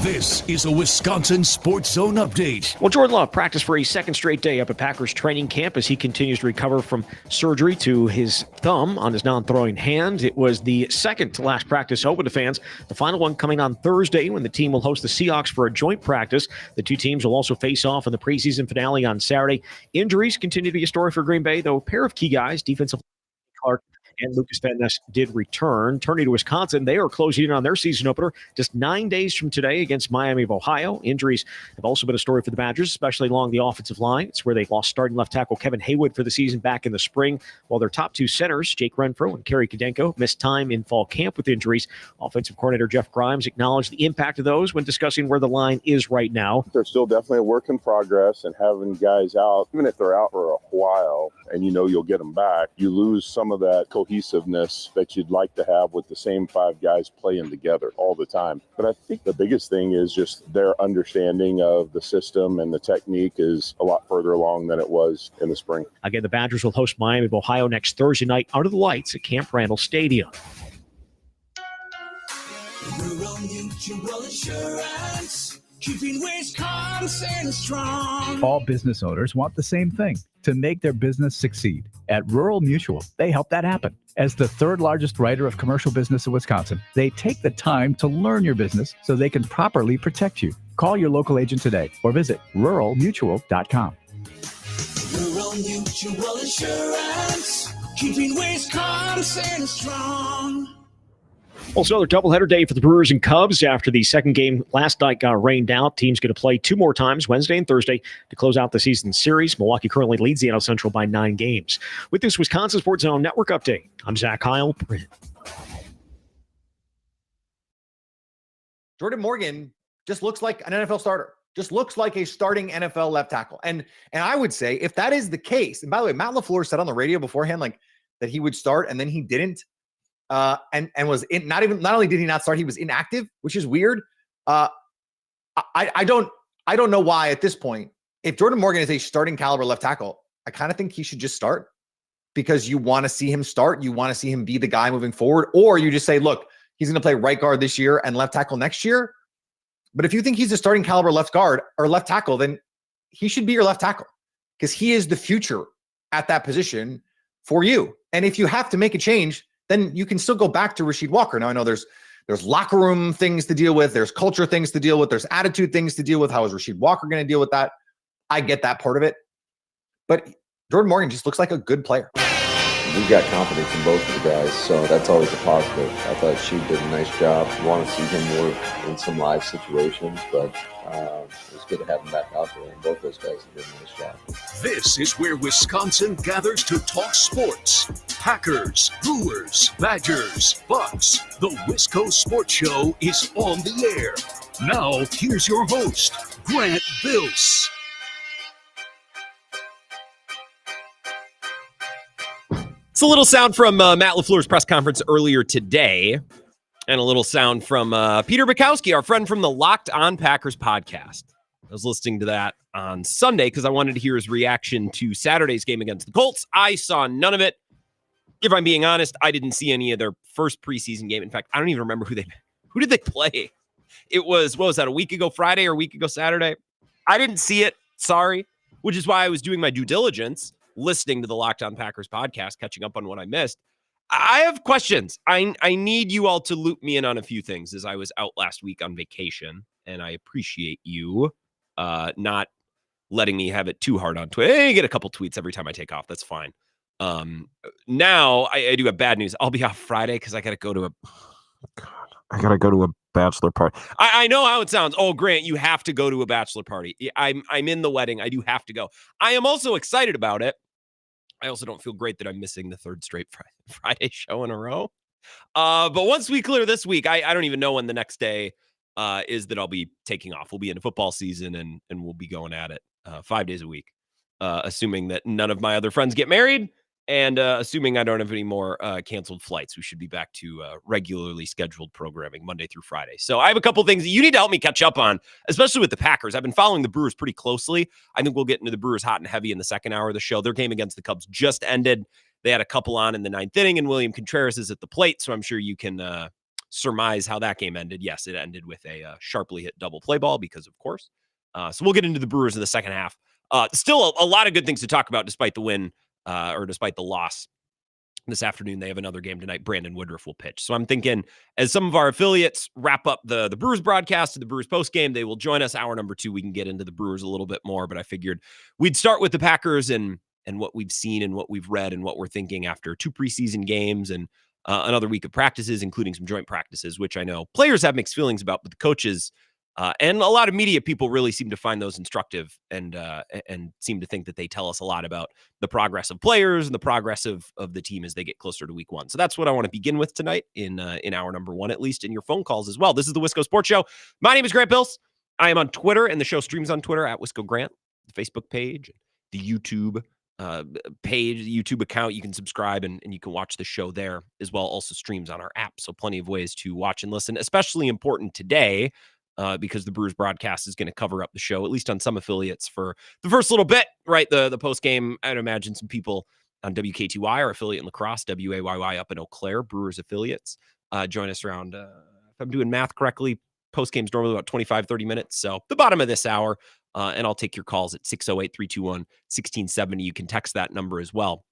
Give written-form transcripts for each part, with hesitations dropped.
This is a Wisconsin Sports Zone update. Well, Jordan Love practiced for a second straight day up at Packers training camp as he continues to recover from surgery to his thumb on his non-throwing hand. It was the second to last practice open to fans. The final one coming on Thursday when the team will host the Seahawks for a joint practice. The two teams will also face off in the preseason finale on Saturday. Injuries continue to be a story for Green Bay, though a pair of key guys, defensive Clark and Lucas Van Ness, did return. Turning to Wisconsin, they are closing in on their season opener just 9 days from today against Miami of Ohio. Injuries have also been a story for the Badgers, especially along the offensive line. It's where they lost starting left tackle Kevin Haywood for the season back in the spring, while their top two centers, Jake Renfro and Kerry Kadenko, missed time in fall camp with injuries. Offensive coordinator Jeff Grimes acknowledged the impact of those when discussing where the line is right now. They're still definitely a work in progress, and having guys out, even if they're out for a while and you know you'll get them back, you lose some of that cohesiveness that you'd like to have with the same five guys playing together all the time. But I think the biggest thing is just their understanding of the system and the technique is a lot further along than it was in the spring. Again, the Badgers will host Miami of Ohio next Thursday night under the lights at Camp Randall Stadium. Rural Mutual Insurance, keeping Wisconsin strong. All business owners want the same thing, to make their business succeed. At Rural Mutual, they help that happen. As the third largest writer of commercial business in Wisconsin, they take the time to learn your business so they can properly protect you. Call your local agent today or visit ruralmutual.com. Rural Mutual Insurance, keeping Wisconsin strong. Also, another doubleheader day for the Brewers and Cubs after the second game last night got rained out. Team's going to play two more times, Wednesday and Thursday, to close out the season series. Milwaukee currently leads the NL Central by 9 games. With this Wisconsin Sports Zone Network update, I'm Zach Heil. Jordan Morgan just looks like an NFL starter. Just looks like a starting NFL left tackle. And I would say if that is the case, and by the way, Matt LaFleur said on the radio beforehand like that he would start and then he didn't. And was in, not only did he not start, he was inactive, which is weird. I don't know why at this point, if Jordan Morgan is a starting caliber left tackle, I kind of think he should just start because you want to see him start. You want to see him be the guy moving forward, or you just say, look, he's going to play right guard this year and left tackle next year. But if you think he's a starting caliber left guard or left tackle, then he should be your left tackle because he is the future at that position for you. And if you have to make a change, then you can still go back to Rasheed Walker. Now, I know there's locker room things to deal with. There's culture things to deal with. There's attitude things to deal with. How is Rasheed Walker going to deal with that? I get that part of it. But Jordan Morgan just looks like a good player. We've got confidence in both of the guys, so that's always a positive. I thought she did a nice job. Want to see him work in some live situations, but it's good to have him back out there, and both those guys did a nice job. This is where Wisconsin gathers to talk sports. Packers, Brewers, Badgers, Bucks. The Wisco Sports Show is on the air. Now, here's your host, Grant Bills. It's a little sound from Matt LaFleur's press conference earlier today, and a little sound from Peter Bukowski, our friend from the Locked On Packers podcast. I was listening to that on Sunday because I wanted to hear his reaction to Saturday's game against the Colts. I saw none of it. If I'm being honest, I didn't see any of their first preseason game. In fact, I don't even remember who did they play. It was, what was that, a week ago Friday or a week ago Saturday? I didn't see it. Sorry. Which is why I was doing my due diligence, listening to the Locked On Packers podcast, catching up on what I missed. I have questions. I need you all to loop me in on a few things as I was out last week on vacation, and I appreciate you not letting me have it too hard on Twitter. Hey, get a couple tweets every time I take off. That's fine. Now I do have bad news. I'll be off Friday because I got to go to a bachelor party. I know how it sounds. Oh, Grant, you have to go to a bachelor party. I'm in the wedding. I do have to go. I am also excited about it. I also don't feel great that I'm missing the third straight Friday show in a row. But once we clear this week, I don't even know when the next day is that I'll be taking off. We'll be in a football season and we'll be going at it 5 days a week, assuming that none of my other friends get married. And assuming I don't have any more canceled flights, we should be back to regularly scheduled programming Monday through Friday. So I have a couple things that you need to help me catch up on, especially with the Packers. I've been following the Brewers pretty closely. I think we'll get into the Brewers hot and heavy in the second hour of the show. Their game against the Cubs just ended. They had a couple on in the ninth inning, and William Contreras is at the plate, so I'm sure you can surmise how that game ended. Yes, it ended with a sharply hit double play ball because, of course. So we'll get into the Brewers in the second half. Still a lot of good things to talk about despite the win or despite the loss. This afternoon, they have another game tonight. Brandon Woodruff will pitch. So I'm thinking as some of our affiliates wrap up the Brewers broadcast and the Brewers post game, they will join us. Hour number 2, we can get into the Brewers a little bit more, but I figured we'd start with the Packers and what we've seen and what we've read and what we're thinking after 2 preseason games and another week of practices, including some joint practices, which I know players have mixed feelings about, but the coaches and a lot of media people really seem to find those instructive and seem to think that they tell us a lot about the progress of players and the progress of the team as they get closer to week 1. So that's what I want to begin with tonight in hour number 1, at least in your phone calls as well. This is the Wisco Sports Show. My name is Grant Bills. I am on Twitter, and the show streams on Twitter at Wisco Grant, the Facebook page, the YouTube page, the YouTube account. You can subscribe and you can watch the show there as well. Also streams on our app. So plenty of ways to watch and listen, especially important today. Because the Brewers broadcast is going to cover up the show, at least on some affiliates for the first little bit, right? The post game, I'd imagine some people on WKTY, our affiliate in La Crosse, WAYY up in Eau Claire, Brewers affiliates, join us around, if I'm doing math correctly, post game's normally about 25, 30 minutes. So the bottom of this hour, and I'll take your calls at 608-321-1670. You can text that number as well.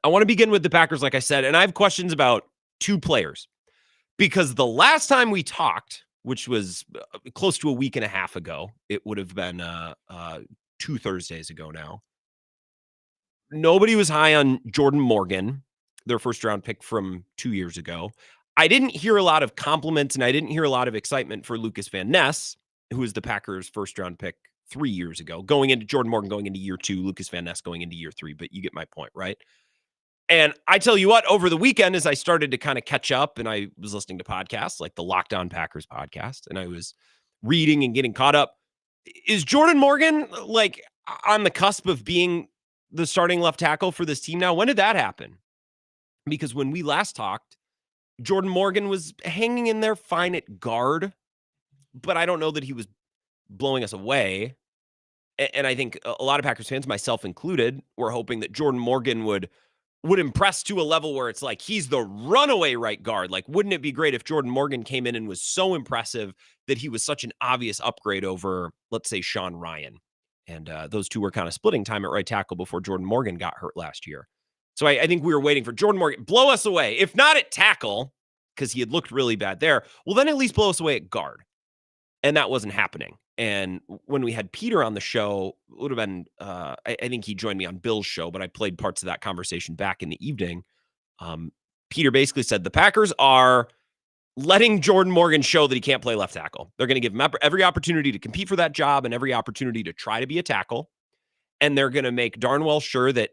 I want to begin with the Packers, like I said, and I have questions about 2 players because the last time we talked, which was close to a week and a half ago. It would have been 2 Thursdays ago now. Nobody was high on Jordan Morgan, their first-round pick from 2 years ago. I didn't hear a lot of compliments, and I didn't hear a lot of excitement for Lucas Van Ness, who was the Packers' first-round pick 3 years ago. Going into Jordan Morgan going into year 2, Lucas Van Ness going into year 3, but you get my point, right? And I tell you what, over the weekend, as I started to kind of catch up and I was listening to podcasts like the Locked On Packers podcast, and I was reading and getting caught up, is Jordan Morgan like on the cusp of being the starting left tackle for this team now? When did that happen? Because when we last talked, Jordan Morgan was hanging in there fine at guard, but I don't know that he was blowing us away. And I think a lot of Packers fans, myself included, were hoping that Jordan Morgan would impress to a level where it's like he's the runaway right guard. Like, wouldn't it be great if Jordan Morgan came in and was so impressive that he was such an obvious upgrade over, let's say, Sean Ryan? And those two were kind of splitting time at right tackle before Jordan Morgan got hurt last year. So I think we were waiting for Jordan Morgan, blow us away. If not at tackle, because he had looked really bad there, well, then at least blow us away at guard. And that wasn't happening. And when we had Peter on the show, it would have been, I think he joined me on Bill's show, but I played parts of that conversation back in the evening. Peter basically said the Packers are letting Jordan Morgan show that he can't play left tackle. They're going to give him every opportunity to compete for that job and every opportunity to try to be a tackle. And they're going to make darn well sure that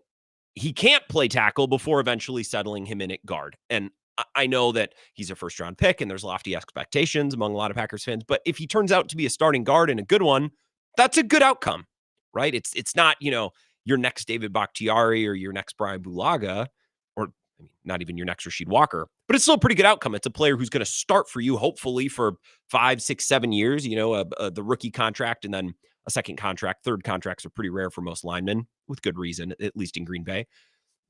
he can't play tackle before eventually settling him in at guard. And I know that he's a first-round pick and there's lofty expectations among a lot of Packers fans, but if he turns out to be a starting guard and a good one, that's a good outcome, right? It's not, your next David Bakhtiari or your next Brian Bulaga, or not even your next Rasheed Walker, but it's still a pretty good outcome. It's a player who's going to start for you, hopefully, for 5, 6, 7 years, the rookie contract and then a second contract. Third contracts are pretty rare for most linemen, with good reason, at least in Green Bay.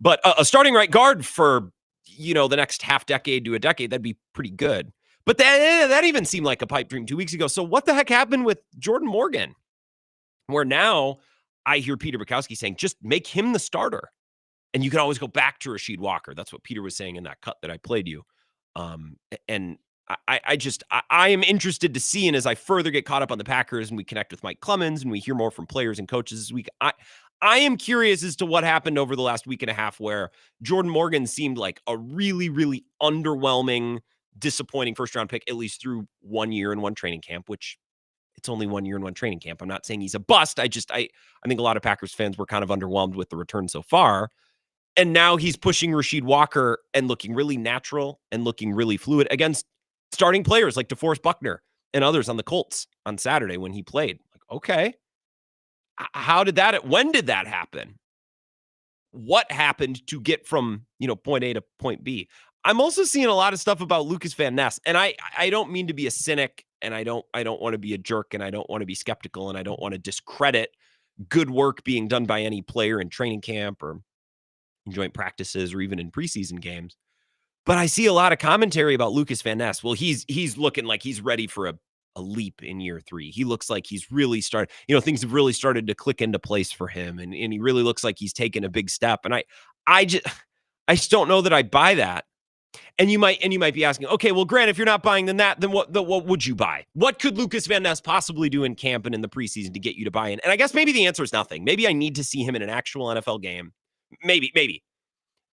But a starting right guard for the next half decade to a decade, that'd be pretty good. But that even seemed like a pipe dream 2 weeks ago. So what the heck happened with Jordan Morgan? Where now I hear Peter Bukowski saying, just make him the starter. And you can always go back to Rasheed Walker. That's what Peter was saying in that cut that I played you. And I am interested to see, and as I further get caught up on the Packers and we connect with Mike Clemens and we hear more from players and coaches this week, I am curious as to what happened over the last week and a half where Jordan Morgan seemed like a really, really underwhelming, disappointing first-round pick, at least through 1 year and one training camp, which it's only 1 year and one training camp. I'm not saying he's a bust. I think a lot of Packers fans were kind of underwhelmed with the return so far. And now he's pushing Rasheed Walker and looking really natural and looking really fluid against starting players like DeForest Buckner and others on the Colts on Saturday when he played. Like, okay. When did that happen? What happened to get from, point A to point B? I'm also seeing a lot of stuff about Lucas Van Ness, and I don't mean to be a cynic, and I don't want to be a jerk, and I don't want to be skeptical, and I don't want to discredit good work being done by any player in training camp or in joint practices or even in preseason games. But I see a lot of commentary about Lucas Van Ness. Well, he's looking like he's ready for a leap in year 3. He looks like he's really started, things have really started to click into place for him. And he really looks like he's taken a big step. And I just don't know that I buy that. And you might be asking, okay, well, Grant, if you're not buying then what would you buy? What could Lucas Van Ness possibly do in camp and in the preseason to get you to buy in? And I guess maybe the answer is nothing. Maybe I need to see him in an actual NFL game. Maybe.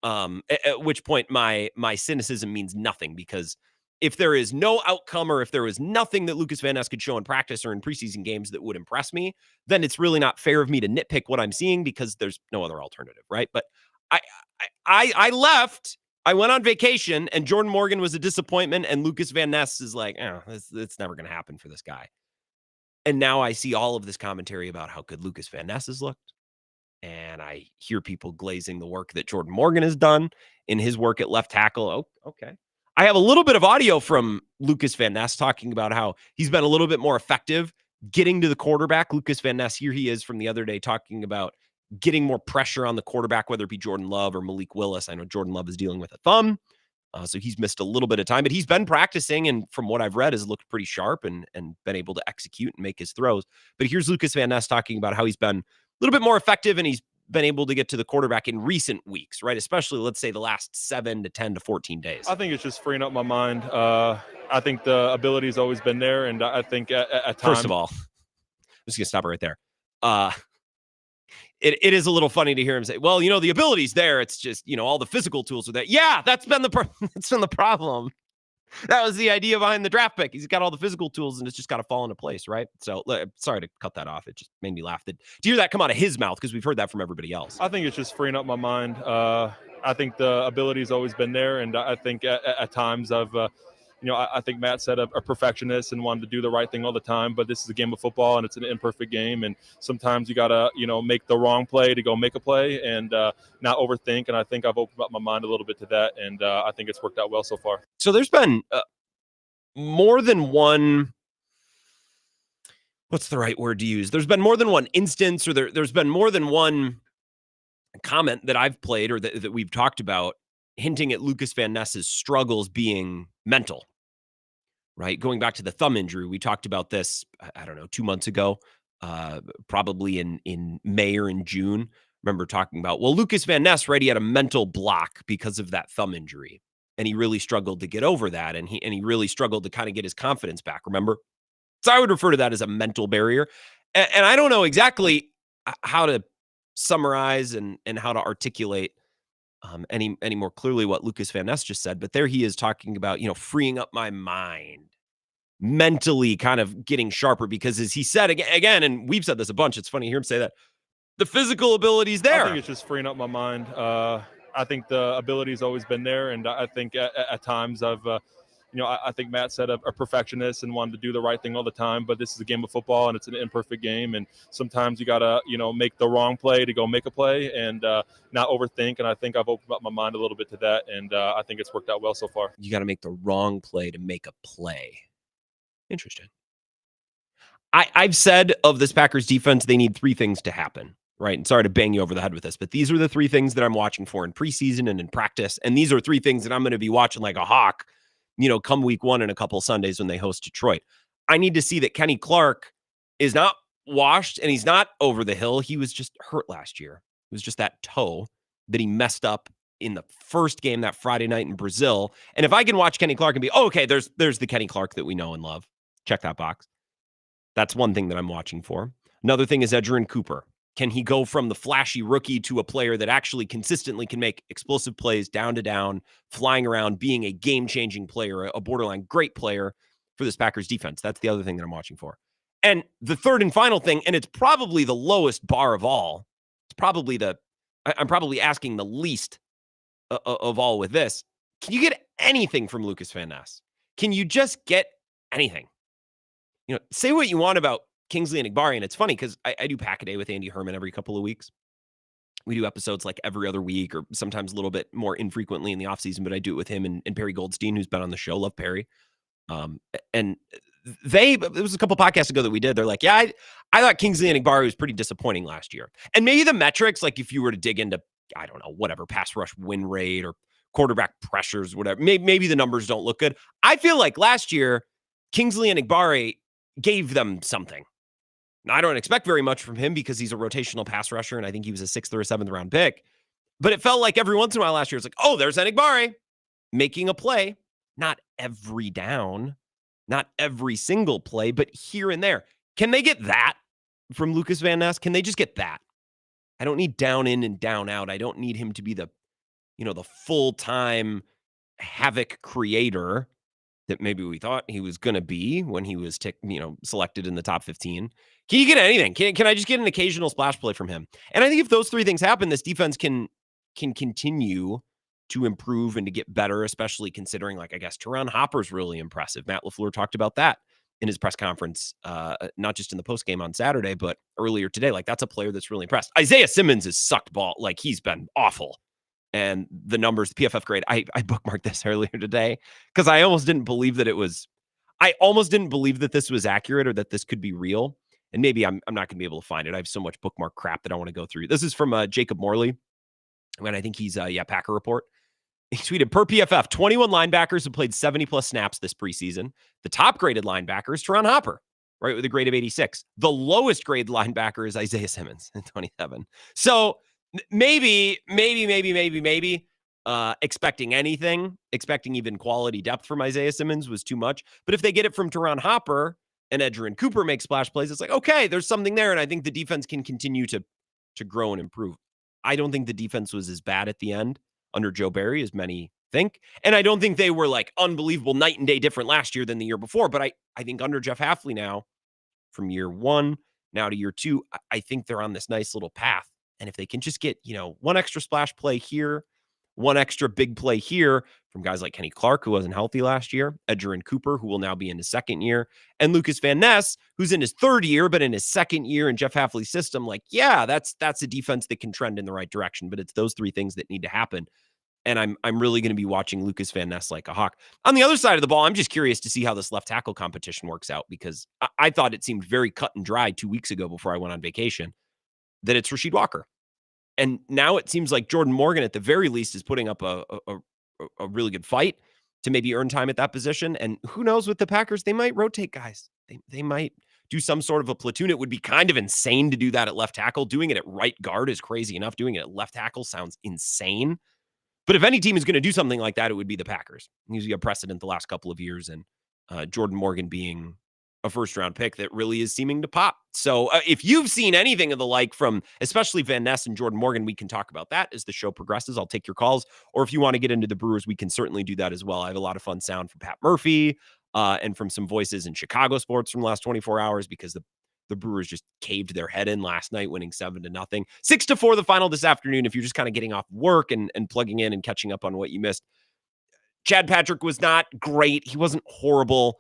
At which point my cynicism means nothing, because if there is no outcome, or if there is nothing that Lucas Van Ness could show in practice or in preseason games that would impress me, then it's really not fair of me to nitpick what I'm seeing, because there's no other alternative, right? But I left. I went on vacation, and Jordan Morgan was a disappointment, and Lucas Van Ness is like, it's never going to happen for this guy. And now I see all of this commentary about how good Lucas Van Ness has looked. And I hear people glazing the work that Jordan Morgan has done in his work at left tackle. Oh, okay. I have a little bit of audio from Lucas Van Ness talking about how he's been a little bit more effective getting to the quarterback. Lucas Van Ness, here he is from the other day talking about getting more pressure on the quarterback, whether it be Jordan Love or Malik Willis. I know Jordan Love is dealing with a thumb, so he's missed a little bit of time, but he's been practicing, and from what I've read, has looked pretty sharp and been able to execute and make his throws. But here's Lucas Van Ness talking about how he's been a little bit more effective, and he's been able to get to the quarterback in recent weeks, right? Especially, let's say, the last 7 to 10 to 14 days. I think it's just freeing up my mind. I think the ability has always been there, and I think at times... First of all, I'm just going to stop it right there. It is a little funny to hear him say, well, the ability's there. It's just, all the physical tools are there. Yeah, that's been the problem. That was the idea behind the draft pick. He's got all the physical tools, and it's just got to fall into place, right? So sorry to cut that off. It just made me laugh. To hear that come out of his mouth, because we've heard that from everybody else. I think it's just freeing up my mind. I think the ability has always been there, and I think at times I've I think Matt said a perfectionist and wanted to do the right thing all the time, but this is a game of football, and it's an imperfect game, and sometimes you got to, make the wrong play to go make a play, and not overthink, and I think I've opened up my mind a little bit to that, and I think it's worked out well so far. So there's been more than one, what's the right word to use? There's been more than one instance, or there's been more than one comment that I've played or that we've talked about hinting at Lucas Van Ness's struggles being mental. Right? Going back to the thumb injury, we talked about this, I don't know, 2 months ago, probably in May or in June. Remember talking about, well, Lucas Van Ness, right? He had a mental block because of that thumb injury, and he really struggled to get over that. And he really struggled to kind of get his confidence back. Remember? So I would refer to that as a mental barrier. And I don't know exactly how to summarize and how to articulate any more clearly what Lucas Van Ness just said, but there he is talking about, freeing up my mind, mentally kind of getting sharper, because as he said again, and we've said this a bunch, it's funny to hear him say that, the physical ability is there. I think it's just freeing up my mind. I think the ability has always been there, and I think at times I've I think Matt said a perfectionist and wanted to do the right thing all the time, but this is a game of football, and it's an imperfect game, and sometimes you got to, make the wrong play to go make a play, and not overthink, and I think I've opened up my mind a little bit to that, and I think it's worked out well so far. You got to make the wrong play to make a play. Interesting. I've said of this Packers defense, they need 3 things to happen, right? And sorry to bang you over the head with this, but these are the 3 things that I'm watching for in preseason and in practice, and these are 3 things that I'm going to be watching like a hawk come week 1 in a couple of Sundays when they host Detroit. I need to see that Kenny Clark is not washed and he's not over the hill. He was just hurt last year. It was just that toe that he messed up in the first game that Friday night in Brazil. And if I can watch Kenny Clark and be, okay, there's the Kenny Clark that we know and love. Check that box. That's one thing that I'm watching for. Another thing is Edgerrin Cooper. Can he go from the flashy rookie to a player that actually consistently can make explosive plays down to down, flying around, being a game-changing player, a borderline great player for this Packers defense? That's the other thing that I'm watching for. And the third and final thing, and it's probably the lowest bar of all, it's probably I'm probably asking the least of all with this. Can you get anything from Lucas Van Ness? Can you just get anything? Say what you want about Kingsley and Enagbare, and it's funny because I do Pack-A-Day with Andy Herman every couple of weeks. We do episodes like every other week, or sometimes a little bit more infrequently in the offseason, but I do it with him and Perry Goldstein, who's been on the show. Love Perry. And it was a couple podcasts ago that we did. They're like, yeah, I thought Kingsley and Enagbare was pretty disappointing last year. And maybe the metrics, like if you were to dig into, I don't know, whatever, pass rush win rate or quarterback pressures, whatever. Maybe the numbers don't look good. I feel like last year, Kingsley and Igbare gave them something. Now, I don't expect very much from him because he's a rotational pass rusher, and I think he was a 6th or a 7th round pick. But it felt like every once in a while last year, it's like, oh, there's Igbare making a play. Not every down, not every single play, but here and there. Can they get that from Lucas Van Ness? Can they just get that? I don't need down in and down out. I don't need him to be the full-time havoc creator that maybe we thought he was going to be when he was selected in the top 15. Can you get anything? Can I just get an occasional splash play from him? And I think if those three things happen, this defense can continue to improve and to get better, especially considering, I guess, Teron Hopper's really impressive. Matt LaFleur talked about that in his press conference, not just in the postgame on Saturday, but earlier today. That's a player that's really impressed. Isaiah Simmons has sucked ball. He's been awful. And the numbers, the PFF grade, I bookmarked this earlier today because I almost didn't believe that this was accurate or that this could be real. And maybe I'm not going to be able to find it. I have so much bookmark crap that I want to go through. This is from Jacob Morley, and I think he's Packer Report. He tweeted, per PFF, 21 linebackers have played 70-plus snaps this preseason. The top-graded linebacker is Teron Hopper, right, with a grade of 86. The lowest-grade linebacker is Isaiah Simmons at 27. So maybe, expecting anything, expecting even quality depth from Isaiah Simmons was too much. But if they get it from Teron Hopper and Edgerrin Cooper make splash plays, it's like, okay, there's something there, and I think the defense can continue to grow and improve. I don't think the defense was as bad at the end under Joe Barry as many think. And I don't think they were unbelievable night and day different last year than the year before. But I think under Jeff Hafley now, from year 1 now to year 2, I think they're on this nice little path. And if they can just get, one extra splash play here, one extra big play here from guys like Kenny Clark, who wasn't healthy last year, Edgerrin Cooper, who will now be in his 2nd year, and Lucas Van Ness, who's in his 3rd year, but in his 2nd year in Jeff Hafley's system, that's a defense that can trend in the right direction. But it's those 3 things that need to happen. And I'm really going to be watching Lucas Van Ness like a hawk. On the other side of the ball, I'm just curious to see how this left tackle competition works out, because I thought it seemed very cut and dry 2 weeks ago before I went on vacation that it's Rasheed Walker. And now it seems like Jordan Morgan, at the very least, is putting up a really good fight to maybe earn time at that position. And who knows with the Packers, they might rotate guys. They might do some sort of a platoon. It would be kind of insane to do that at left tackle. Doing it at right guard is crazy enough. Doing it at left tackle sounds insane. But if any team is going to do something like that, it would be the Packers. Usually a precedent the last couple of years, and Jordan Morgan being a first-round pick that really is seeming to pop. So if you've seen anything of the like from especially Van Ness and Jordan Morgan, we can talk about that as the show progresses. I'll take your calls. Or if you want to get into the Brewers, we can certainly do that as well. I have a lot of fun sound from Pat Murphy and from some voices in Chicago sports from the last 24 hours because the Brewers just caved their head in last night, winning 7-0. 6-4 the final this afternoon if you're just kind of getting off work and plugging in and catching up on what you missed. Chad Patrick was not great. He wasn't horrible.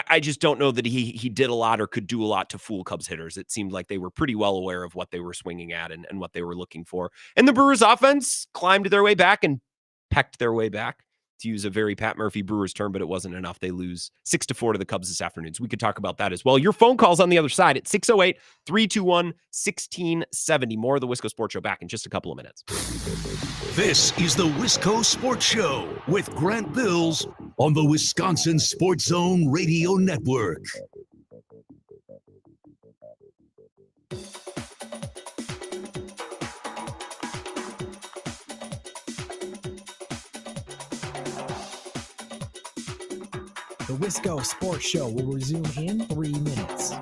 I just don't know that he did a lot or could do a lot to fool Cubs hitters. It seemed like they were pretty well aware of what they were swinging at and what they were looking for. And the Brewers offense climbed their way back and pecked their way back, to use a very Pat Murphy Brewers term, but it wasn't enough. They lose 6-4 to the Cubs this afternoon. So we could talk about that as well. Your phone calls on the other side at 608-321-1670. More of the Wisco Sports Show back in just a couple of minutes. This is the Wisco Sports Show with Grant Bills on the Wisconsin Sports Zone Radio Network. The Wisco Sports Show will resume in 3 minutes.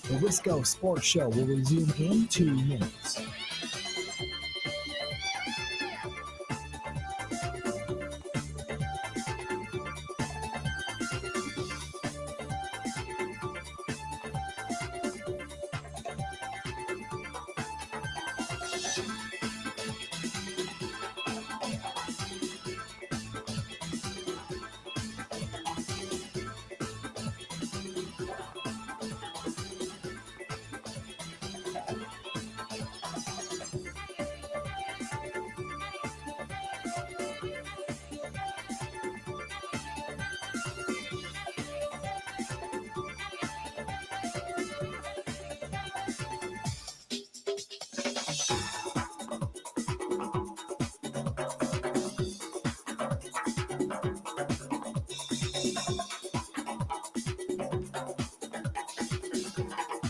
The Wisco Sports Show will resume in 2 minutes.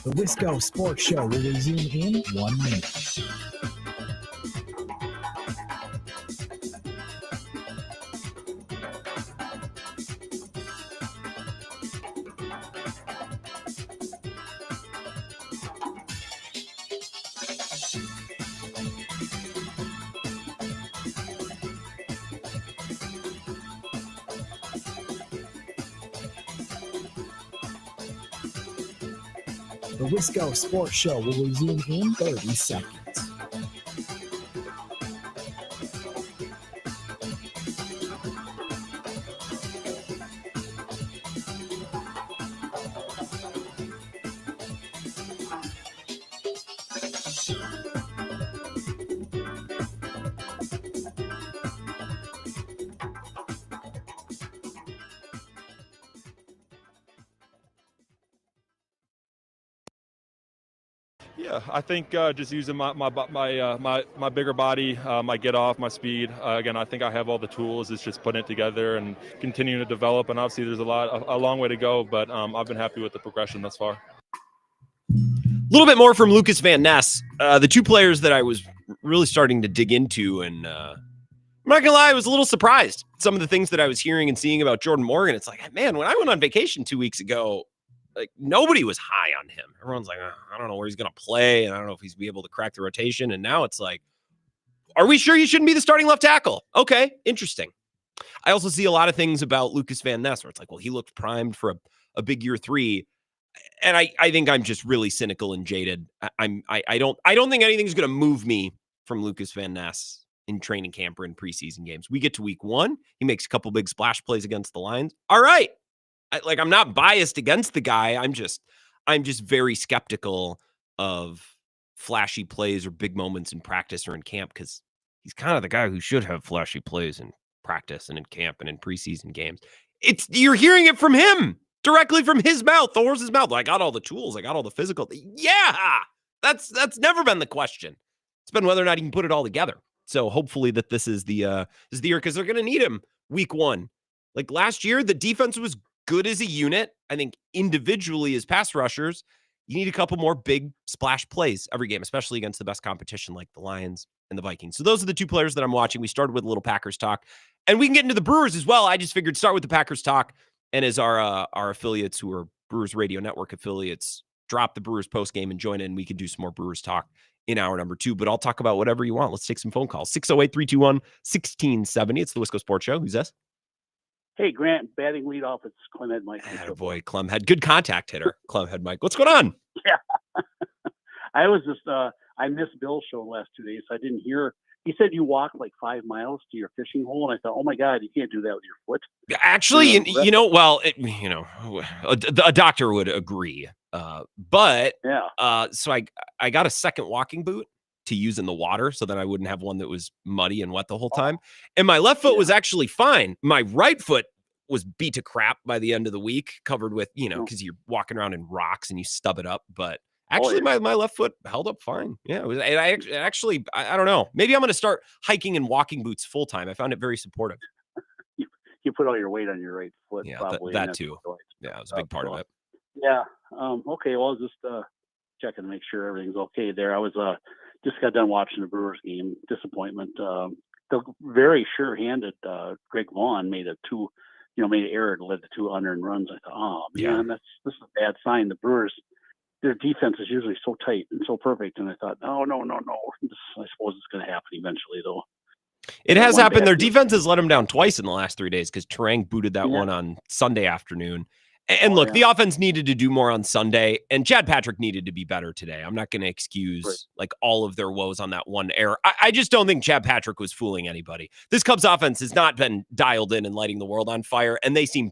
The Wisco Sports Show will resume in 1 minute. The Wisco Sports Show will resume in 30 seconds. Yeah, I think just using my bigger body, my get off, my speed. Again, I think I have all the tools. It's just putting it together and continuing to develop. And obviously, there's a long way to go, but I've been happy with the progression thus far. A little bit more from Lucas Van Ness, the two players that I was really starting to dig into, and I'm not gonna lie, I was a little surprised. Some of the things that I was hearing and seeing about Jordan Morgan, it's like, man, when I went on vacation 2 weeks ago, like nobody was high on him. Everyone's like, I don't know where he's gonna play, and I don't know if he's be able to crack the rotation. And now it's like, are we sure you shouldn't be the starting left tackle? Okay, interesting. I also see a lot of things about Lucas Van Ness where it's like, well, he looked primed for a big year 3. And I think I'm just really cynical and jaded. I don't think anything's going to move me from Lucas Van Ness in training camp or in preseason games. We get to week 1, he makes a couple big splash plays against the Lions. All right, I'm not biased against the guy. I'm just very skeptical of flashy plays or big moments in practice or in camp because he's kind of the guy who should have flashy plays in practice and in camp and in preseason games. You're hearing it from him. Directly from his mouth, the horse's mouth. I got all the tools. I got all the physical. Yeah, that's never been the question. It's been whether or not he can put it all together. So hopefully that this is the year because they're going to need him week 1. Like last year, the defense was good as a unit. I think individually as pass rushers, you need a couple more big splash plays every game, especially against the best competition like the Lions and the Vikings. So those are the two players that I'm watching. We started with a little Packers talk, and we can get into the Brewers as well. I just figured start with the Packers talk. And as our affiliates who are Brewers Radio Network affiliates drop the Brewers post game and join in, we can do some more Brewers talk in hour number 2. But I'll talk about whatever you want. Let's take some phone calls. 608-321-1670. It's the Wisco Sports Show. Who's this? Hey, Grant, batting leadoff. It's Clemhead Mike. Boy, Clemhead. Good contact hitter, Clemhead Mike. What's going on? Yeah. I was just, I missed Bill's show the last 2 days, so I didn't hear. He said you walked like 5 miles to your fishing hole, and I thought, oh my God, you can't do that with your foot. Actually, a doctor would agree. But yeah. So I got a second walking boot to use in the water so that I wouldn't have one that was muddy and wet the whole time. And my left foot was actually fine. My right foot was beat to crap by the end of the week, covered with, because you're walking around in rocks and you stub it up. But actually, my left foot held up fine. Yeah, I don't know. Maybe I'm going to start hiking in walking boots full time. I found it very supportive. You put all your weight on your right foot. Yeah, probably, that too. Yeah, it was a big part of it. Yeah. Okay. Well, I was just checking to make sure everything's okay there. I was just got done watching the Brewers game. Disappointment. The very sure-handed Greg Vaughn made an error to lead the 2 unearned runs. I thought, oh man, this is a bad sign. The Brewers their defense is usually so tight and so perfect. And I thought, no. I suppose it's going to happen eventually, though. It has One happened. bad Their game. defense has let them down twice in the last 3 days because Terang booted that one on Sunday afternoon. And look, the offense needed to do more on Sunday, and Chad Patrick needed to be better today. I'm not going to excuse like all of their woes on that one error. I just don't think Chad Patrick was fooling anybody. This Cubs offense has not been dialed in and lighting the world on fire, and they seem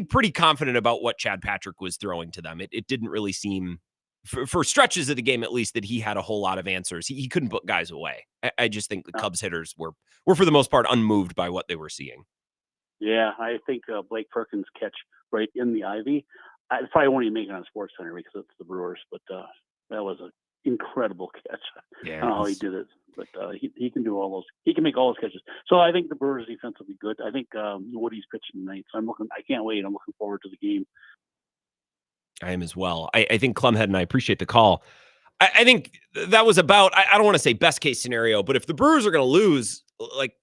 pretty confident about what Chad Patrick was throwing to them. It didn't really seem, for stretches of the game at least, that he had a whole lot of answers. He couldn't put guys away. I just think the Cubs hitters were for the most part unmoved by what they were seeing. Yeah, I think Blake Perkins' catch right in the ivy. I probably won't even make it on SportsCenter because it's the Brewers, but that was an incredible catch. Yeah, I don't know how he did it, but he can do all those. He can make all those catches. So I think the Brewers' defense will be good. I think Woody's pitching tonight, so I can't wait. I'm looking forward to the game. I am as well. I think Clemhead, and I appreciate the call. I think that was about, I don't want to say best case scenario, but if the Brewers are going to lose, like,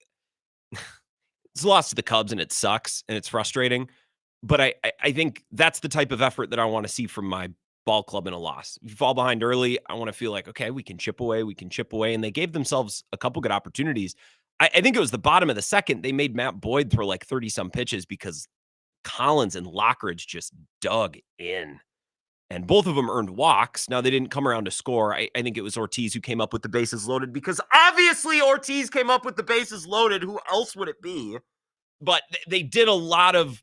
it's a loss to the Cubs and it sucks and it's frustrating. But I think that's the type of effort that I want to see from my ball club in a loss. If you fall behind early, I want to feel like, okay, we can chip away. And they gave themselves a couple good opportunities. I think it was the bottom of the second. They made Matt Boyd throw like 30 some pitches because Collins and Lockridge just dug in. And both of them earned walks. Now, they didn't come around to score. I think it was Ortiz who came up with the bases loaded because obviously Ortiz came up with the bases loaded. Who else would it be? But they did a lot of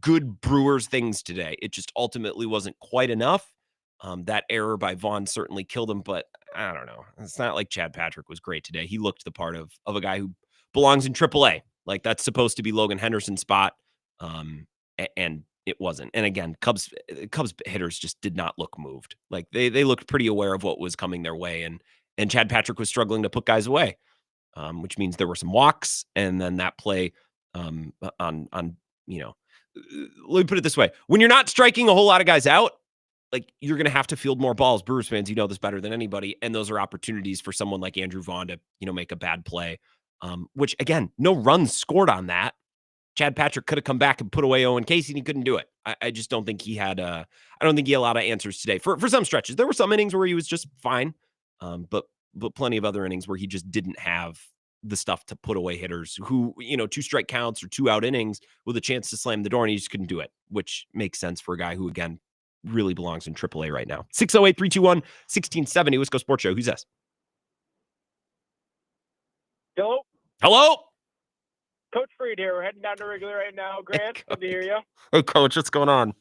good Brewers things today. It just ultimately wasn't quite enough. That error by Vaughn certainly killed him, but I don't know. It's not like Chad Patrick was great today. He looked the part of a guy who belongs in AAA. Like, that's supposed to be Logan Henderson's spot. And it wasn't. And again, Cubs hitters just did not look moved. Like they looked pretty aware of what was coming their way. And Chad Patrick was struggling to put guys away, which means there were some walks. And then that play on let me put it this way. When you're not striking a whole lot of guys out, like, you're going to have to field more balls. Brewers fans, you know this better than anybody. And those are opportunities for someone like Andrew Vaughn to, make a bad play, which again, no runs scored on that. Chad Patrick could have come back and put away Owen Casey, and he couldn't do it. I just don't think he had I don't think he had a lot of answers today. For some stretches, there were some innings where he was just fine, but plenty of other innings where he just didn't have the stuff to put away hitters who, 2 strike counts or 2 out innings with a chance to slam the door, and he just couldn't do it, which makes sense for a guy who, again, really belongs in AAA right now. 608-321-1670, Wisco Sports Show. Who's this? Hello? Coach Freed here. We're heading down to Wrigley right now. Grant, good to hear you. Hey, Coach, what's going on?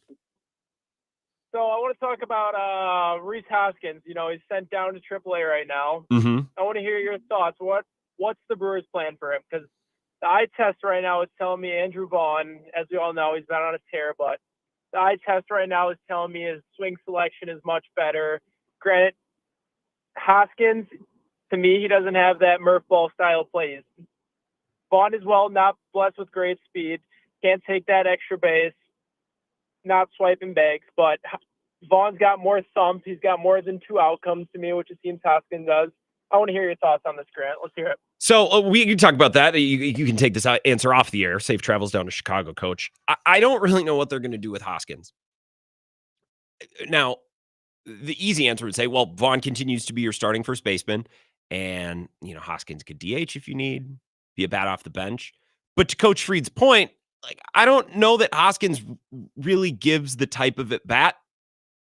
So I want to talk about Rhys Hoskins. He's sent down to AAA right now. Mm-hmm. I want to hear your thoughts. What's the Brewers' plan for him? Because the eye test right now is telling me Andrew Vaughn, as we all know, he's been on a tear, but the eye test right now is telling me his swing selection is much better. Granted, Hoskins, to me, he doesn't have that Murph ball style plays. Vaughn is not blessed with great speed, can't take that extra base, not swiping bags, but Vaughn's got more thumps. He's got more than 2 outcomes to me, which it seems Hoskins does. I want to hear your thoughts on this, Grant. Let's hear it. So we can talk about that. You can take this answer off the air. Safe travels down to Chicago, Coach. I don't really know what they're going to do with Hoskins. Now, the easy answer would say, well, Vaughn continues to be your starting first baseman, and Hoskins could DH if you need, be a bat off the bench. But to Coach Freed's point, I don't know that Hoskins really gives the type of at bat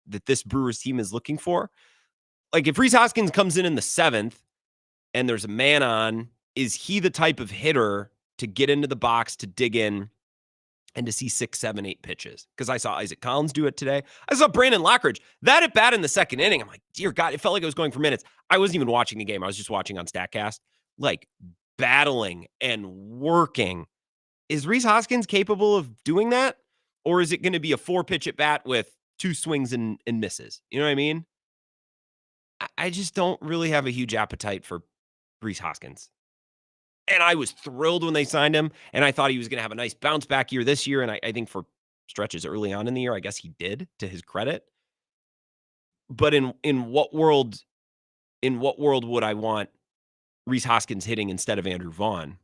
that this Brewers team is looking for. If Rhys Hoskins comes in the 7th and there's a man on, is he the type of hitter to get into the box, to dig in, and to see 6, 7, 8 pitches? Because I saw Isaac Collins do it today. I saw Brandon Lockridge. That at bat in the 2nd inning, I'm like, dear God, it felt like I was going for minutes. I wasn't even watching the game. I was just watching on StatCast. Battling and working. Is Rhys Hoskins capable of doing that? Or is it going to be a 4-pitch at bat with 2 swings and misses? You know what I mean? I just don't really have a huge appetite for Rhys Hoskins. And I was thrilled when they signed him, and I thought he was going to have a nice bounce back year this year. And I think for stretches early on in the year, I guess he did, to his credit. But in what world would I want Rhys Hoskins hitting instead of Andrew Vaughn?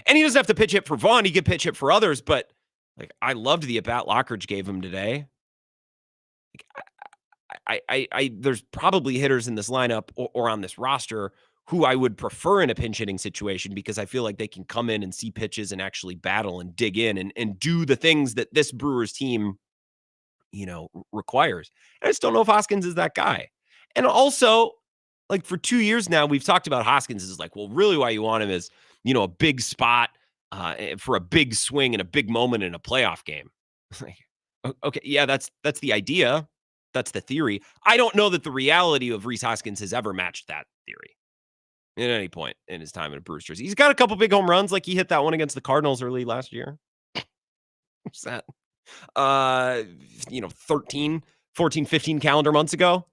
And he doesn't have to pitch hit for Vaughn. He could pitch hit for others, but I loved the at-bat Lockridge gave him today. there's probably hitters in this lineup or on this roster who I would prefer in a pinch hitting situation because I feel like they can come in and see pitches and actually battle and dig in and do the things that this Brewers team, requires. And I just don't know if Hoskins is that guy. And also, like for 2 years now, we've talked about Hoskins is like, well, really why you want him is, a big spot for a big swing and a big moment in a playoff game. Okay, yeah, that's the idea. That's the theory. I don't know that the reality of Rhys Hoskins has ever matched that theory at any point in his time in a Brewers jersey. He's got a couple big home runs, like he hit that one against the Cardinals early last year. What's that? 14, 15 calendar months ago.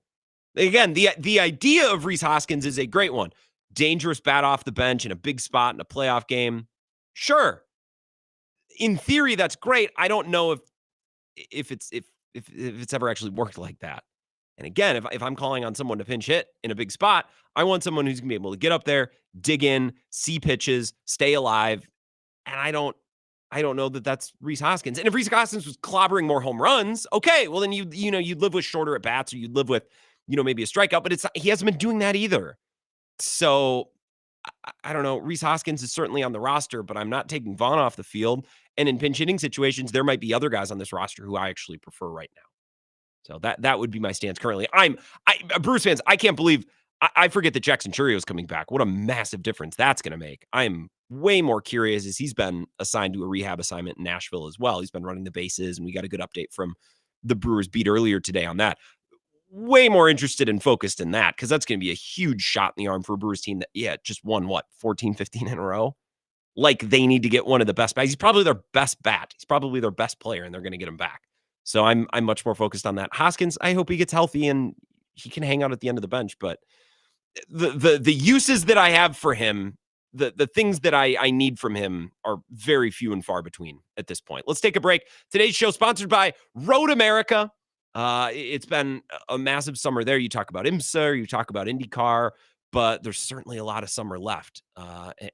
Again, the idea of Rhys Hoskins is a great one. Dangerous bat off the bench in a big spot in a playoff game. Sure. In theory, that's great. I don't know if it's ever actually worked like that. And again, if I'm calling on someone to pinch hit in a big spot, I want someone who's going to be able to get up there, dig in, see pitches, stay alive. And I don't know that that's Rhys Hoskins. And if Rhys Hoskins was clobbering more home runs, okay, well then you'd live with shorter at bats or you'd live with, maybe a strikeout, but he hasn't been doing that either. So I don't know. Rhys Hoskins is certainly on the roster, but I'm not taking Vaughn off the field. And in pinch hitting situations, there might be other guys on this roster who I actually prefer right now. So that would be my stance currently. Brewers fans, I can't believe I forget that Jackson Churio is coming back. What a massive difference that's going to make. I'm way more curious as he's been assigned to a rehab assignment in Nashville as well. He's been running the bases, and we got a good update from the Brewers beat earlier today on that. Way more interested and focused in that because that's going to be a huge shot in the arm for a Brewers team that, just won, 14, 15 in a row? Like they need to get one of the best bats. He's probably their best bat. He's probably their best player, and they're going to get him back. So I'm much more focused on that. Hoskins, I hope he gets healthy and he can hang out at the end of the bench. But the uses that I have for him, the things that I need from him are very few and far between at this point. Let's take a break. Today's show sponsored by Road America. It's been a massive summer there. You talk about IMSA, you talk about IndyCar, but there's certainly a lot of summer left.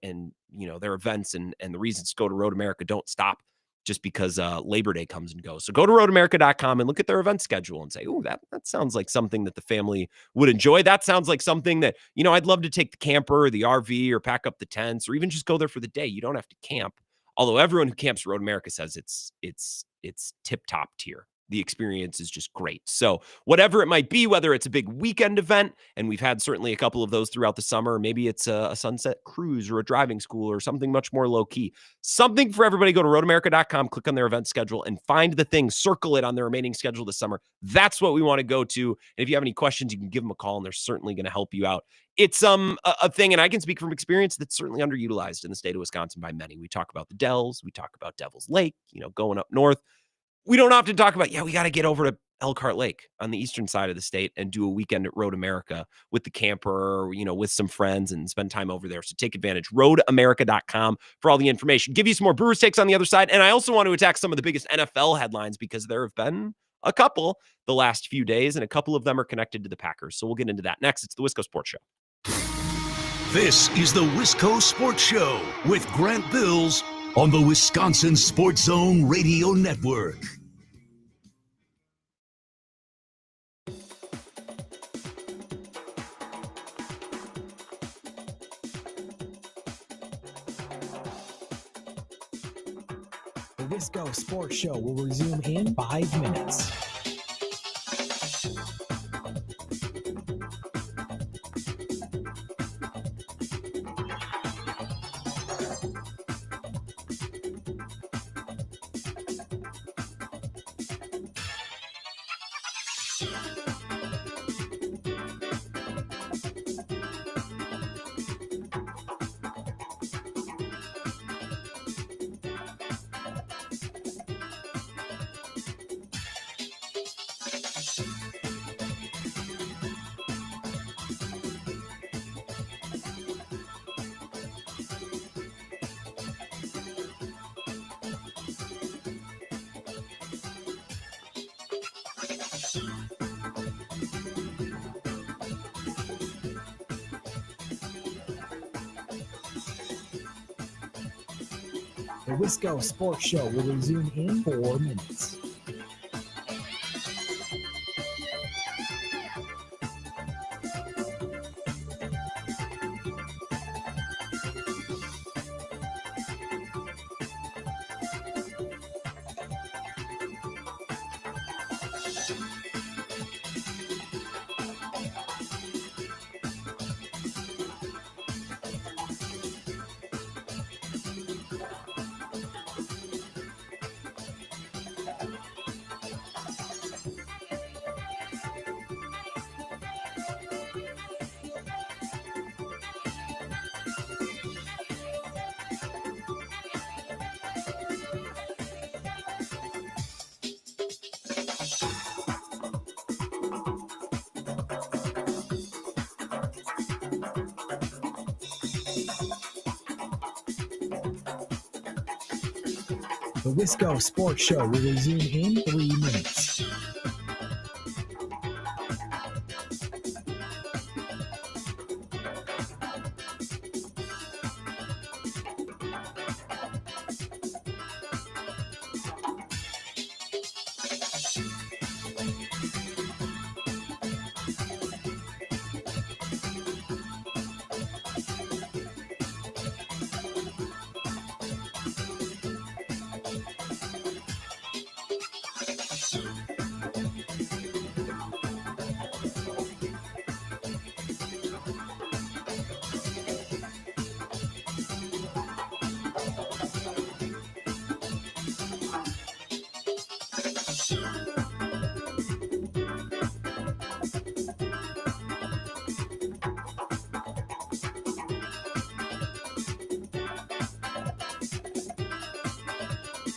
And their events and the reasons to go to Road America don't stop just because Labor Day comes and goes. So go to roadamerica.com and look at their event schedule and say, oh, that sounds like something that the family would enjoy. That sounds like something that, I'd love to take the camper or the RV or pack up the tents or even just go there for the day. You don't have to camp. Although everyone who camps Road America says it's tip-top tier. The experience is just great. So whatever it might be, whether it's a big weekend event, and we've had certainly a couple of those throughout the summer, maybe it's a sunset cruise or a driving school or something much more low key, something for everybody. Go to roadamerica.com, click on their event schedule and find the thing, circle it on their remaining schedule this summer. That's what we want to go to. And if you have any questions, you can give them a call and they're certainly going to help you out. It's a thing, and I can speak from experience that's certainly underutilized in the state of Wisconsin by many. We talk about the Dells, we talk about Devil's Lake, going up north. We don't often talk about, we got to get over to Elkhart Lake on the eastern side of the state and do a weekend at Road America with the camper, or, with some friends and spend time over there. So take advantage. RoadAmerica.com for all the information. Give you some more Brewers takes on the other side. And I also want to attack some of the biggest NFL headlines because there have been a couple the last few days, and a couple of them are connected to the Packers. So we'll get into that next. It's the Wisco Sports Show. This is the Wisco Sports Show with Grant Bills on the Wisconsin Sports Zone Radio Network. The Wisco Sports Show will resume in 5 minutes. The Wisco Sports Show will resume in 4 minutes. The Wisco Sports Show will resume in 3 minutes.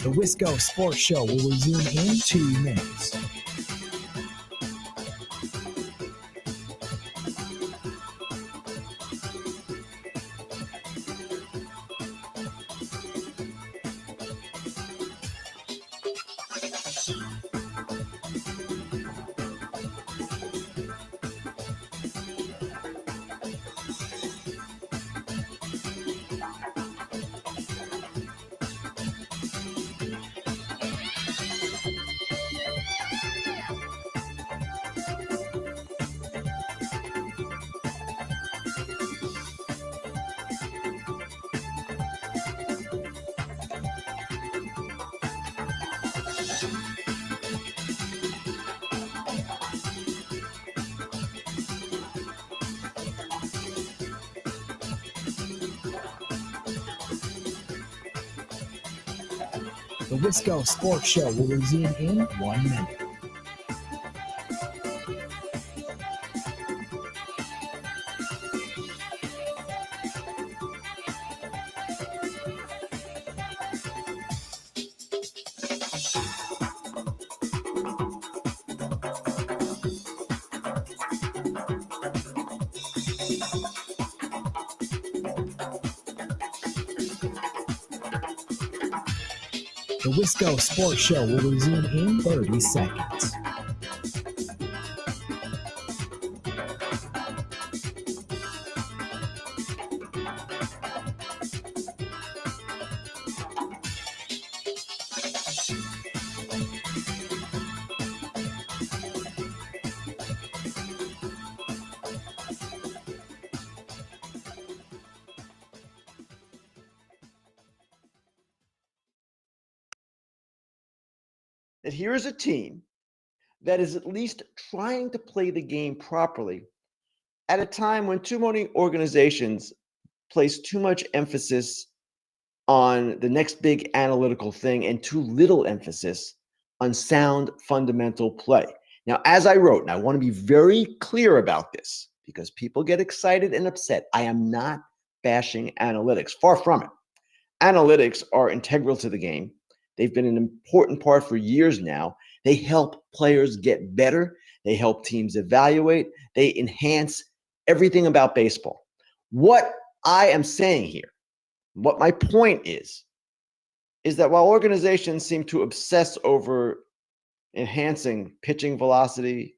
The Wisco Sports Show will resume in 2 minutes. The Wisco Sports Show will resume in 1 minute. The Wisco Sports Show will resume in 30 seconds. That here is a team that is at least trying to play the game properly at a time when too many organizations place too much emphasis on the next big analytical thing and too little emphasis on sound fundamental play. Now, as I wrote, and I want to be very clear about this because people get excited and upset, I am not bashing analytics. Far from it. Analytics are integral to the game. They've been an important part for years now. They help players get better. They help teams evaluate. They enhance everything about baseball. What I am saying here, what my point is that while organizations seem to obsess over enhancing pitching velocity,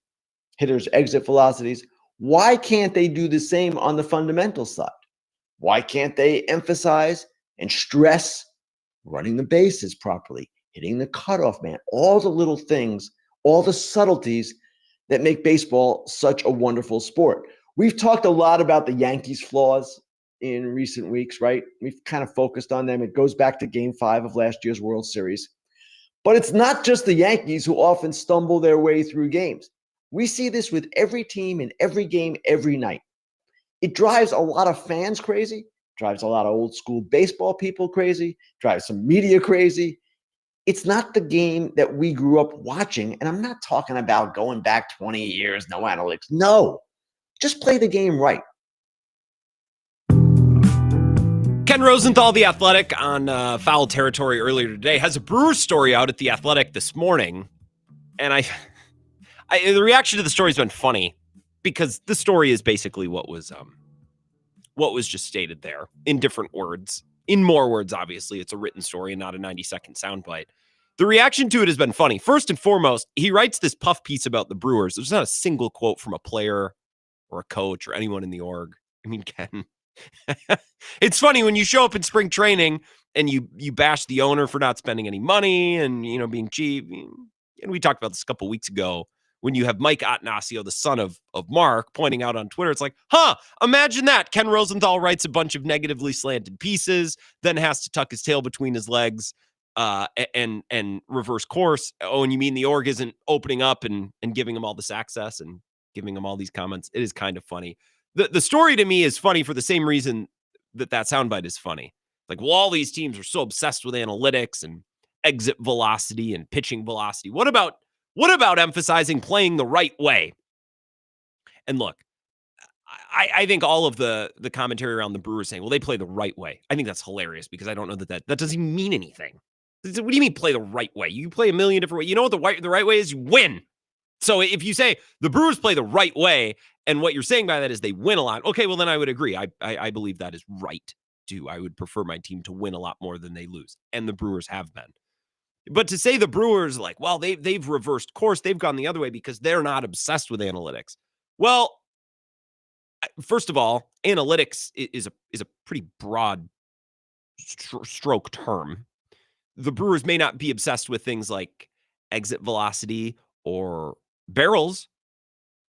hitters' exit velocities, why can't they do the same on the fundamental side? Why can't they emphasize and stress running the bases properly, hitting the cutoff man, all the little things, all the subtleties that make baseball such a wonderful sport? We've talked a lot about the Yankees' flaws in recent weeks, right? We've kind of focused on them. It goes back to Game 5 of last year's World Series. But it's not just the Yankees who often stumble their way through games. We see this with every team in every game every night. It drives a lot of fans crazy, drives a lot of old school baseball people crazy, drives some media crazy. It's not the game that we grew up watching. And I'm not talking about going back 20 years, no analytics. No, just play the game right. Ken Rosenthal, The Athletic, on Foul Territory earlier today, has a Brewers story out at The Athletic this morning. And the reaction to the story has been funny because the story is basically what was just stated there in different words. in more words, obviously. It's a written story and not a 90-second soundbite. The reaction to it has been funny. First and foremost, he writes this puff piece about the Brewers. There's not a single quote from a player or a coach or anyone in the org. I mean, Ken, it's funny when you show up in spring training and you bash the owner for not spending any money and, being cheap. And we talked about this a couple weeks ago when you have Mike Attanasio, the son of Mark, pointing out on Twitter. It's like, imagine that. Ken Rosenthal writes a bunch of negatively slanted pieces, then has to tuck his tail between his legs and reverse course. Oh, and you mean the org isn't opening up and giving him all this access and giving him all these comments? It is kind of funny. The story to me is funny for the same reason that soundbite is funny. Like, well, all these teams are so obsessed with analytics and exit velocity and pitching velocity. What about emphasizing playing the right way? And look, I think all of the commentary around the Brewers saying, well, they play the right way. I think that's hilarious because I don't know that doesn't even mean anything. What do you mean play the right way? You play a million different ways. You know what the right way is? You win. So if you say the Brewers play the right way, and what you're saying by that is they win a lot, okay, well, then I would agree. I believe that is right, too. I would prefer my team to win a lot more than they lose, and the Brewers have been. But to say the Brewers, like, well, they've reversed course, they've gone the other way because they're not obsessed with analytics. Well, first of all, analytics is a pretty broad stroke term. The Brewers may not be obsessed with things like exit velocity or barrels,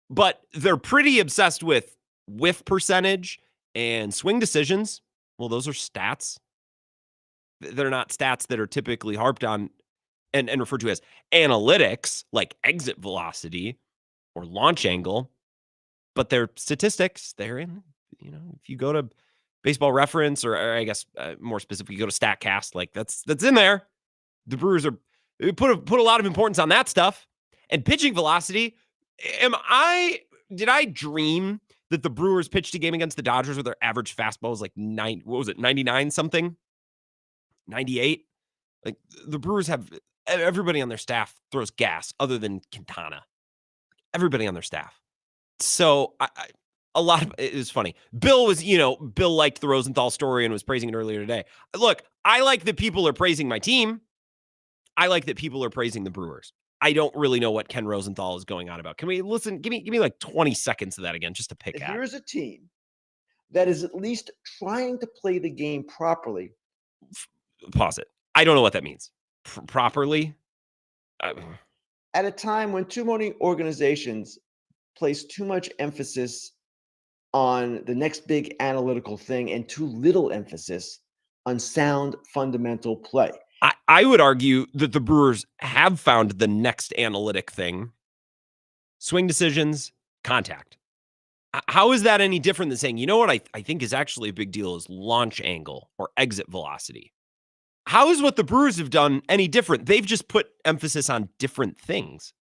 but they're pretty obsessed with whiff percentage and swing decisions. Well, those are stats. They're not stats that are typically harped on and referred to as analytics, like exit velocity or launch angle, but they're statistics. They're in, if you go to Baseball Reference or I guess more specifically, you go to StatCast, like that's in there. The Brewers put a lot of importance on that stuff. And pitching velocity, did I dream that the Brewers pitched a game against the Dodgers where their average fastball was like 99 something? 98? Like, the Brewers have everybody on their staff throws gas other than Quintana. Everybody on their staff. So a lot of it is funny. Bill liked the Rosenthal story and was praising it earlier today. Look, I like that people are praising my team. I like that people are praising the Brewers. I don't really know what Ken Rosenthal is going on about. Can we listen? Give me like 20 seconds of that again, just to pick at. Here's a team that is at least trying to play the game properly. Pause it. I don't know what that means. Properly? At a time when too many organizations place too much emphasis on the next big analytical thing and too little emphasis on sound fundamental play. I would argue that the Brewers have found the next analytic thing. Swing decisions, contact. How is that any different than saying, you know what I think is actually a big deal is launch angle or exit velocity? How is what the Brewers have done any different? They've just put emphasis on different things.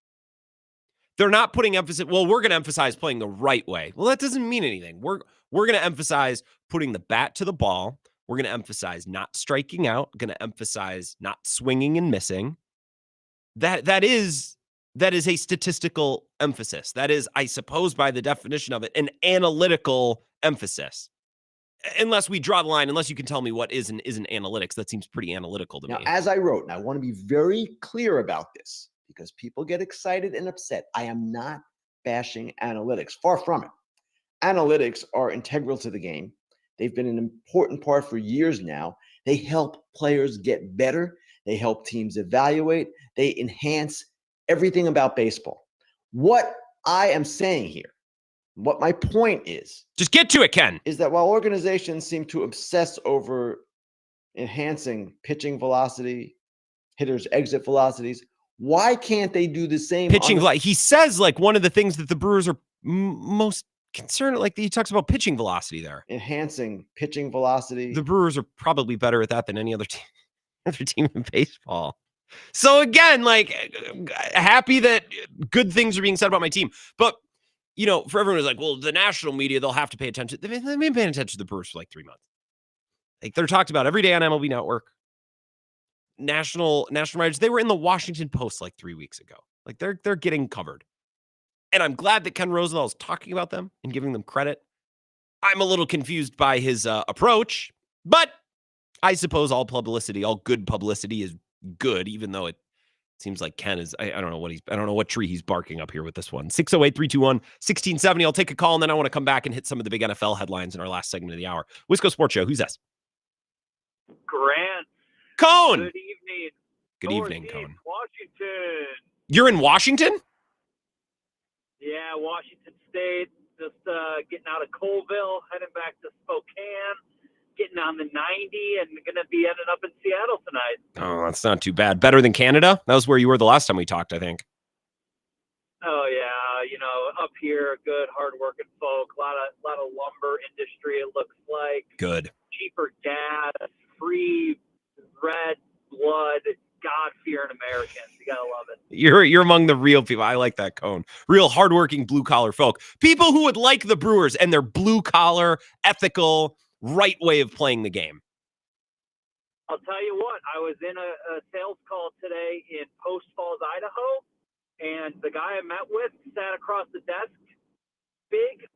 They're not putting emphasis, well, we're going to emphasize playing the right way. Well, that doesn't mean anything. We're going to emphasize putting the bat to the ball. We're going to emphasize not striking out, going to emphasize not swinging and missing. That is a statistical emphasis. That is, I suppose, by the definition of it, an analytical emphasis. Unless we draw the line, unless you can tell me what is and isn't analytics, that seems pretty analytical to me. Now, as I wrote, and I want to be very clear about this because people get excited and upset. I am not bashing analytics. Far from it. Analytics are integral to the game. They've been an important part for years now. They help players get better. They help teams evaluate. They enhance everything about baseball. What I am saying here, what my point is, just get to it, Ken, is that while organizations seem to obsess over enhancing pitching velocity, hitters' exit velocities, why can't they do the same? Pitching velocity. He says like one of the things that the Brewers are most concerned, like he talks about pitching velocity there. Enhancing pitching velocity. The Brewers are probably better at that than any other team in baseball. So again, like happy that good things are being said about my team. But, for everyone who's like, well, the national media, they'll have to pay attention. They've been paying attention to the Brewers for like 3 months. Like they're talked about every day on MLB Network. National writers, they were in the Washington Post like 3 weeks ago. Like they're getting covered. And I'm glad that Ken Rosenthal is talking about them and giving them credit. I'm a little confused by his approach, but I suppose all good publicity is good, even though it seems like Ken is, I don't know what tree he's barking up here with this one. 608-321-1670. I'll take a call, and then I want to come back and hit some of the big NFL headlines in our last segment of the hour. Wisco Sports Show. Who's this? Grant. Cone. Good evening. Good evening, Cone. Washington. You're in Washington? Yeah, Washington State. Just getting out of Colville, heading back to Spokane, getting on the 90, and going to be ending up in Seattle tonight. Oh, that's not too bad. Better than Canada? That was where you were the last time we talked, I think. Oh yeah, up here, good, hard-working folk. A lot of lumber industry. It looks like good, cheaper gas, free red blood, God-fearing Americans. You gotta love it. You're among the real people. I like that, Cone. Real hardworking blue-collar folk. People who would like the Brewers and their blue-collar, ethical, right way of playing the game. I'll tell you what. I was in a sales call today in Post Falls, Idaho, and the guy I met with sat across the desk. Big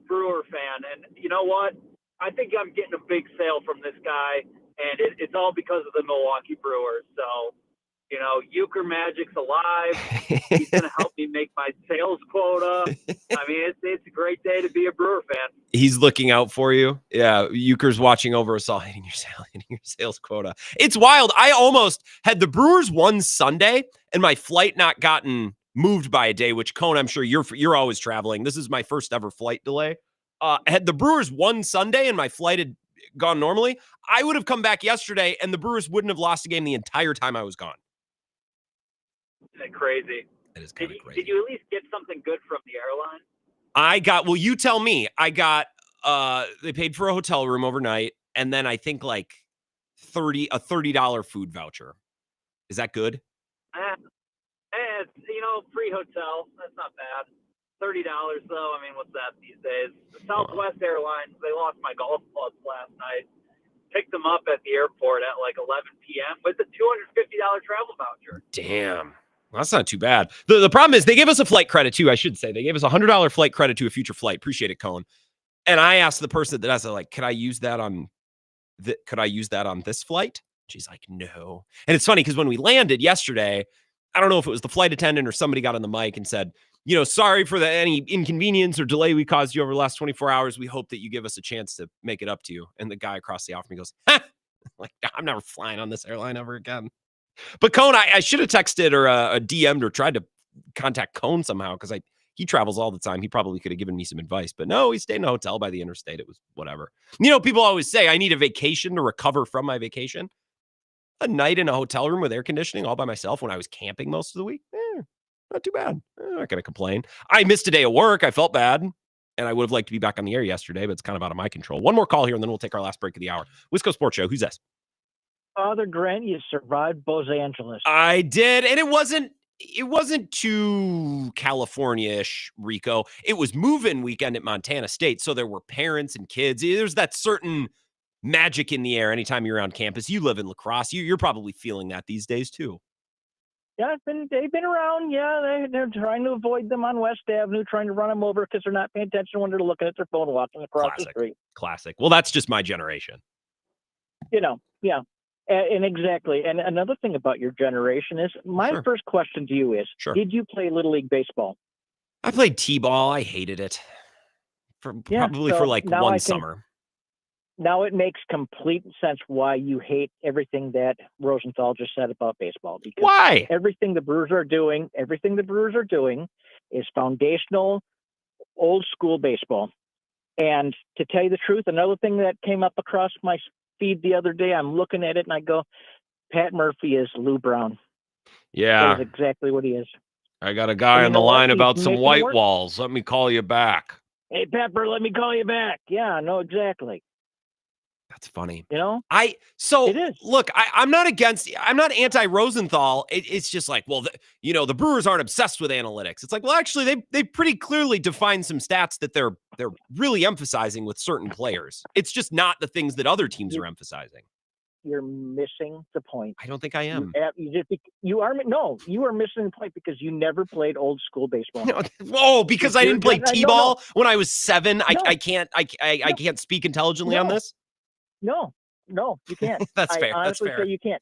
Brewer fan. And you know what? I think I'm getting a big sale from this guy, and it's all because of the Milwaukee Brewers. So, Euchre Magic's alive. He's going to help me make my sales quota. I mean, it's a great day to be a Brewer fan. He's looking out for you. Yeah, Euchre's watching over us all, hitting your sales quota. It's wild. I almost had the Brewers won Sunday, and my flight not gotten moved by a day, which, Cone, I'm sure you're always traveling. This is my first ever flight delay. Had the Brewers won Sunday and my flight had gone normally, I would have come back yesterday, and the Brewers wouldn't have lost a game the entire time I was gone. Isn't it crazy? It is kind of crazy. Did you at least get something good from the airline? Well, you tell me. I got, they paid for a hotel room overnight, and then I think like a $30 food voucher. Is that good? It's, free hotel. That's not bad. $30 though. I mean, what's that these days? The Southwest Airlines, they lost my golf clubs last night. Picked them up at the airport at like 11 p.m. with a $250 travel voucher. Damn. Well, that's not too bad. The problem is they gave us a flight credit too, I should say. They gave us a $100 flight credit to a future flight. Appreciate it, Cone. And I asked the person that I said, like, could I use that on this flight? She's like, no. And it's funny because when we landed yesterday, I don't know if it was the flight attendant or somebody got on the mic and said, sorry for any inconvenience or delay we caused you over the last 24 hours. We hope that you give us a chance to make it up to you. And the guy across the aisle from me goes, ha! Like, I'm never flying on this airline ever again. But Cone, I should have texted or DM'd or tried to contact Cone somehow because he travels all the time. He probably could have given me some advice. But no, he stayed in a hotel by the interstate. It was whatever. People always say I need a vacation to recover from my vacation. A night in a hotel room with air conditioning all by myself when I was camping most of the week, not too bad. I'm not going to complain. I missed a day of work. I felt bad, and I would have liked to be back on the air yesterday, but it's kind of out of my control. One more call here, and then we'll take our last break of the hour. Wisco Sports Show. Who's this? Father Grant, you survived Los Angeles. I did, and it wasn't too California-ish, Rico. It was move-in weekend at Montana State, so there were parents and kids. There's that certain magic in the air anytime you're on campus. You live in La Crosse. You're probably feeling that these days too. Yeah, they've been around. Yeah, they're trying to avoid them on West Avenue, trying to run them over because they're not paying attention when they're looking at their phone walking across the street. Classic. Well, that's just my generation. Yeah. And exactly. And another thing about your generation is my first question to you is, did you play Little League Baseball? I played T-ball. I hated it for like one summer. Now it makes complete sense why you hate everything that Rosenthal just said about baseball. Because why? Everything the Brewers are doing is foundational, old school baseball. And to tell you the truth, another thing that came up across my feed the other day, I'm looking at it and I go, Pat Murphy is Lou Brown. Yeah. That is exactly what he is. I got a guy on the line about some white walls. Let me call you back. Hey, Pepper, let me call you back. Yeah, no, exactly. That's funny. It is. Look, I'm not anti-Rosenthal. It's just like, well, the Brewers aren't obsessed with analytics. It's like, well, actually, they pretty clearly define some stats that they're really emphasizing with certain players. It's just not the things that other teams are emphasizing. You're missing the point. I don't think I am. You are missing the point because you never played old school baseball. Because I didn't play T-ball when I was 7. I can't speak intelligently on this. No, No, you can't. That's fair. I honestly That's fair. say you can't.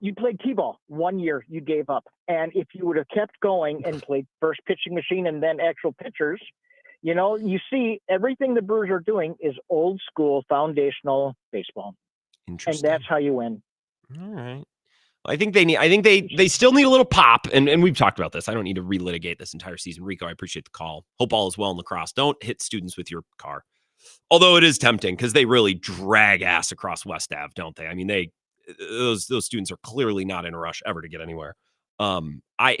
You played T-ball 1 year, you gave up. And if you would have kept going and played first pitching machine and then actual pitchers, you see everything the Brewers are doing is old school foundational baseball. And that's how you win. All right. I think they still need a little pop, and we've talked about this. I don't need to relitigate this entire season. Rico, I appreciate the call. Hope all is well in lacrosse. Don't hit students with your car. Although it is tempting because they really drag ass across West Ave, don't they? I mean, those students are clearly not in a rush ever to get anywhere. I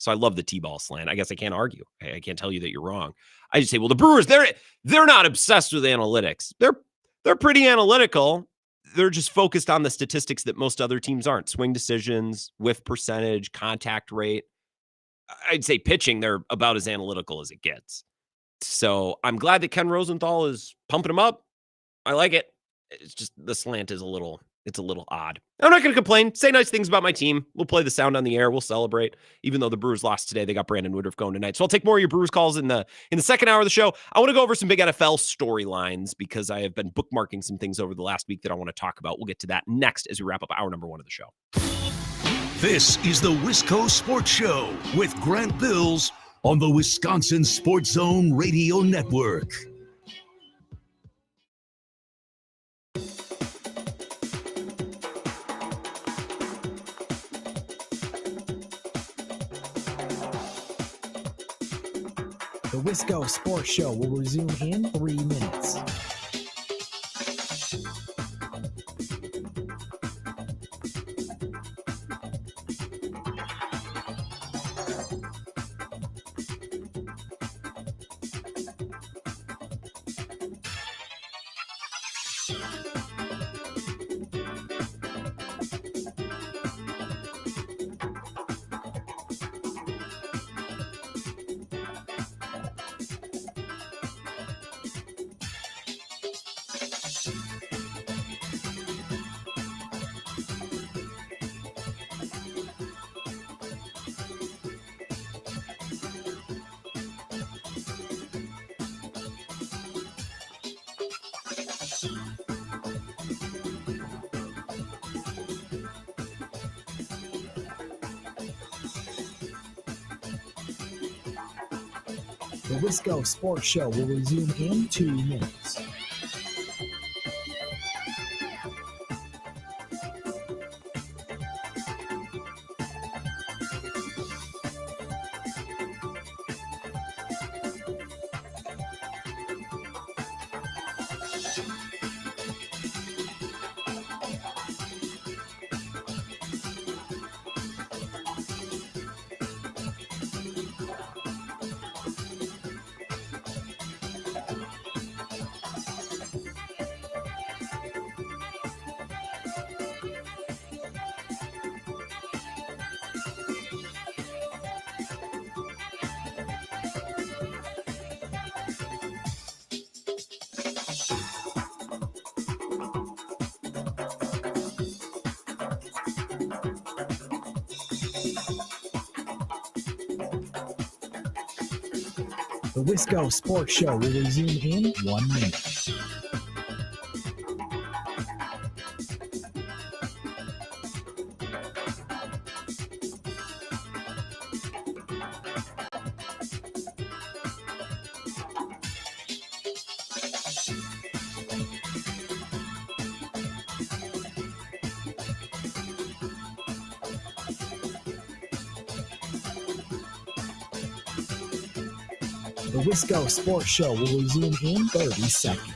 love the T-ball slant. I guess I can't argue. I can't tell you that you're wrong. I just say, well, the Brewers, they're not obsessed with analytics. They're pretty analytical. They're just focused on the statistics that most other teams aren't. Swing decisions, whiff percentage, contact rate. I'd say pitching, they're about as analytical as it gets. So I'm glad that Ken Rosenthal is pumping them up. I like it. It's just the slant is a little odd. I'm not going to complain. Say nice things about my team. We'll play the sound on the air. We'll celebrate. Even though the Brewers lost today, they got Brandon Woodruff going tonight. So I'll take more of your Brewers calls in the second hour of the show. I want to go over some big NFL storylines because I have been bookmarking some things over the last week that I want to talk about. We'll get to that next as we wrap up hour number 1 of the show. This is the Wisco Sports Show with Grant Bills on the Wisconsin Sports Zone Radio Network. The Wisco Sports Show will resume in 3 minutes. The Wisco Sports Show will resume in 2 minutes. The Wisco Sports Show will resume in 1 minute. The Wisco Sports Show will resume in 30 seconds.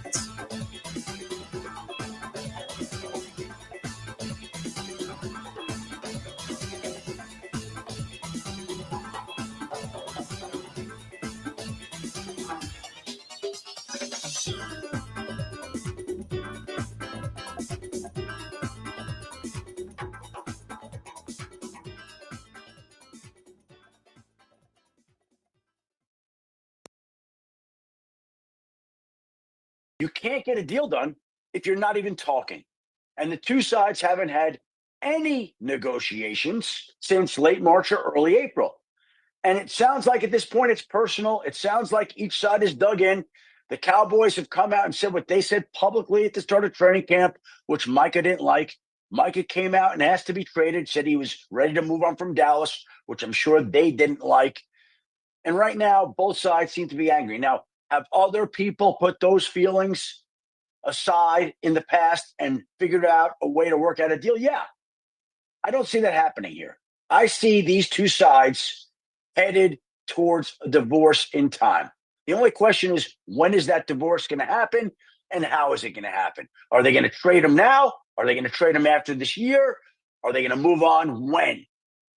You can't get a deal done if you're not even talking. And the two sides haven't had any negotiations since late March or early April. And it sounds like at this point it's personal. It sounds like each side is dug in. The Cowboys have come out and said what they said publicly at the start of training camp, which Micah didn't like. Micah came out and asked to be traded, said he was ready to move on from Dallas, which I'm sure they didn't like. And right now, both sides seem to be angry. Now, have other people put those feelings aside in the past and figured out a way to work out a deal? Yeah. I don't see that happening here. I see these two sides headed towards a divorce in time. The only question is, when is that divorce going to happen and how is it going to happen? Are they going to trade him now? Are they going to trade him after this year? Are they going to move on when?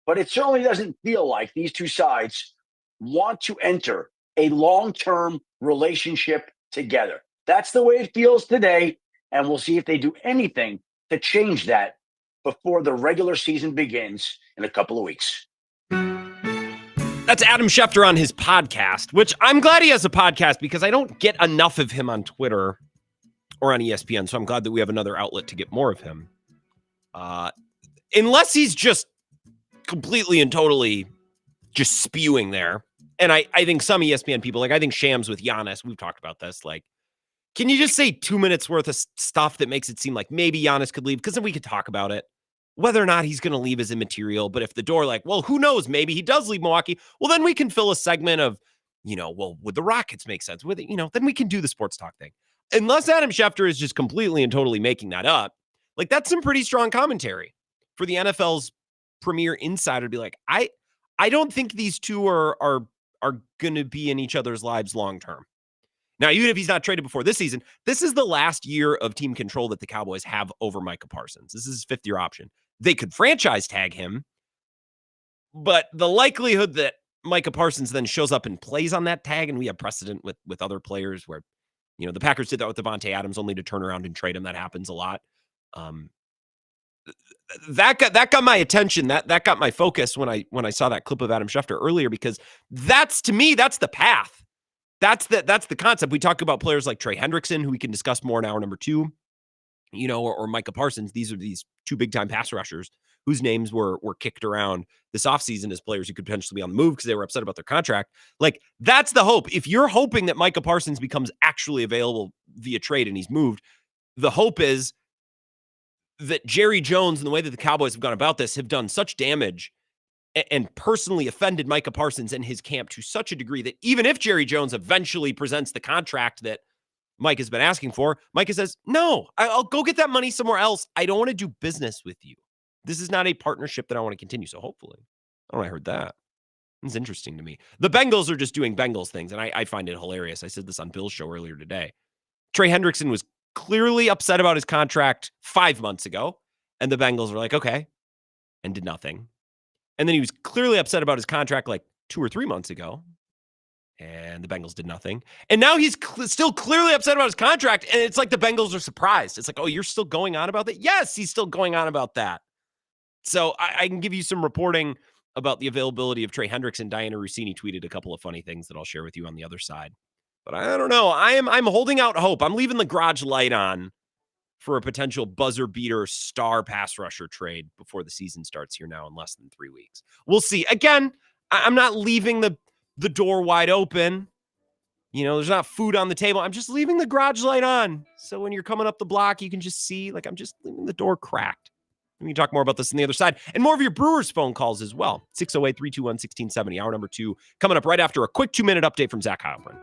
But it certainly doesn't feel like these two sides want to enter a long-term relationship together. That's the way it feels today, and we'll see if they do anything to change that before the regular season begins in a couple of weeks. That's Adam Schefter on his podcast, which I'm glad he has a podcast because I don't get enough of him on Twitter or on ESPN, so I'm glad that we have another outlet to get more of him. Unless he's just completely and totally just spewing there. And I think some ESPN people, like I think Shams with Giannis, we've talked about this, like, can you just say 2 minutes worth of stuff that makes it seem like maybe Giannis could leave? Because then we could talk about it. Whether or not he's going to leave is immaterial. But if the door, like, well, who knows? Maybe he does leave Milwaukee. Well, then we can fill a segment of, well, would the Rockets make sense? With it, then we can do the sports talk thing. Unless Adam Schefter is just completely and totally making that up. Like, that's some pretty strong commentary for the NFL's premier insider to be like, I don't think these two are going to be in each other's lives long term. Now, even if he's not traded before this season, this is the last year of team control that the Cowboys have over Micah Parsons. This is his fifth-year option. They could franchise tag him, but the likelihood that Micah Parsons then shows up and plays on that tag, and we have precedent with other players where, the Packers did that with Devontae Adams only to turn around and trade him. That happens a lot. That got my attention. That got my focus when I saw that clip of Adam Schefter earlier, because that's the path. That's the concept. We talk about players like Trey Hendrickson, who we can discuss more in hour number 2, or Micah Parsons. These are these two big-time pass rushers whose names were kicked around this offseason as players who could potentially be on the move because they were upset about their contract. Like, that's the hope. If you're hoping that Micah Parsons becomes actually available via trade and he's moved, the hope is that Jerry Jones and the way that the Cowboys have gone about this have done such damage and personally offended Micah Parsons and his camp to such a degree that even if Jerry Jones eventually presents the contract that Mike has been asking for, Micah says, no, I'll go get that money somewhere else. I don't want to do business with you. This is not a partnership that I want to continue. So hopefully, I heard that. It's interesting to me. The Bengals are just doing Bengals things, and I find it hilarious. I said this on Bill's show earlier today. Trey Hendrickson was clearly upset about his contract 5 months ago, and the Bengals were like, okay, and did nothing. And then he was clearly upset about his contract like 2 or 3 months ago, and the Bengals did nothing. And now he's still clearly upset about his contract, and it's like the Bengals are surprised. It's like, oh, you're still going on about that? Yes, he's still going on about that. So I can give you some reporting about the availability of Trey Hendrickson. Diana Rossini tweeted a couple of funny things that I'll share with you on the other side. But I don't know. I'm holding out hope. I'm leaving the garage light on for a potential buzzer beater star pass rusher trade before the season starts here now in less than 3 weeks. We'll see. Again, I'm not leaving the door wide open. There's not food on the table. I'm just leaving the garage light on. So when you're coming up the block, you can just see, like, I'm just leaving the door cracked. We can talk more about this on the other side and more of your Brewers phone calls as well. 608-321-1670, hour number 2, coming up right after a quick 2-minute update from Zach Heilprin.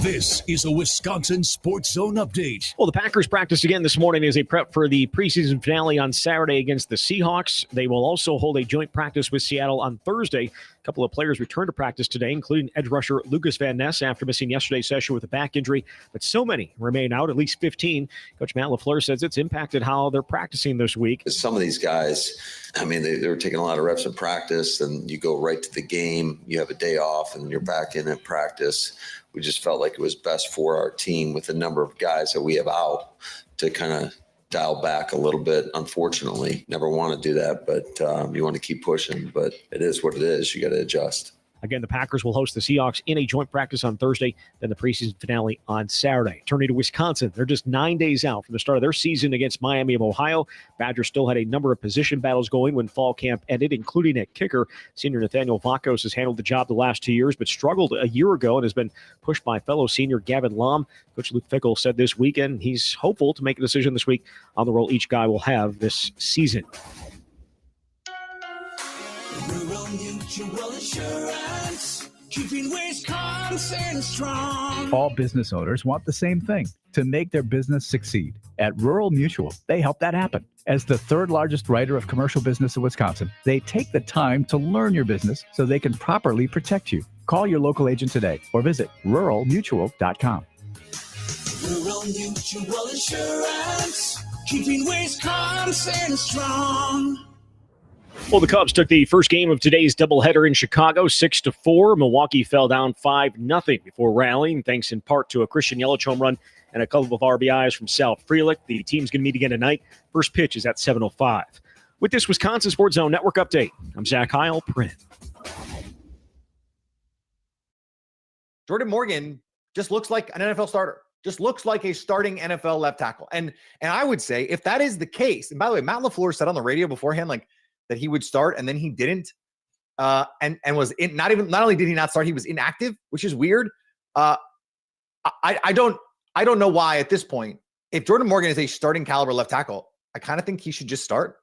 This is a Wisconsin Sports Zone update. Well, the Packers practiced again this morning as they prep for the preseason finale on Saturday against the Seahawks. They will also hold a joint practice with Seattle on Thursday. A couple of players returned to practice today, including edge rusher Lucas Van Ness after missing yesterday's session with a back injury. But so many remain out, at least 15. Coach Matt LaFleur says it's impacted how they're practicing this week. Some of these guys, I mean, they were taking a lot of reps in practice, and you go right to the game. You have a day off, and you're back in at practice. We just felt like it was best for our team with the number of guys that we have out to kind of dial back a little bit. Unfortunately, never want to do that, but you want to keep pushing. But it is what it is. You got to adjust. Again, the Packers will host the Seahawks in a joint practice on Thursday, then the preseason finale on Saturday. Turning to Wisconsin, they're just 9 days out from the start of their season against Miami of Ohio. Badgers still had a number of position battles going when fall camp ended, including at kicker. Senior Nathaniel Vakos has handled the job the last 2 years, but struggled a year ago and has been pushed by fellow senior Gavin Lom. Coach Luke Fickell said this weekend he's hopeful to make a decision this week on the role each guy will have this season. Rural Mutual Insurance, keeping Wisconsin strong. All business owners want the same thing, to make their business succeed. At Rural Mutual, they help that happen. As the third largest writer of commercial business in Wisconsin, they take the time to learn your business so they can properly protect you. Call your local agent today or visit ruralmutual.com. Rural Mutual Insurance, keeping Wisconsin strong. Well, the Cubs took the first game of today's doubleheader in Chicago, 6-4. Milwaukee fell down 5-0 before rallying, thanks in part to a Christian Yelich home run and a couple of RBIs from Sal Frelick. The team's going to meet again tonight. First pitch is at 7:05. With this Wisconsin Sports Zone Network update, I'm Zach Heil, print. Jordan Morgan just looks like an NFL starter. Just looks like a starting NFL left tackle. And I would say if that is the case, and by the way, Matt LaFleur said on the radio beforehand, like, that he would start and then he didn't. And was in, not only did he not start, he was inactive, which is weird. I don't know why at this point, if Jordan Morgan is a starting caliber left tackle, I kind of think he should just start,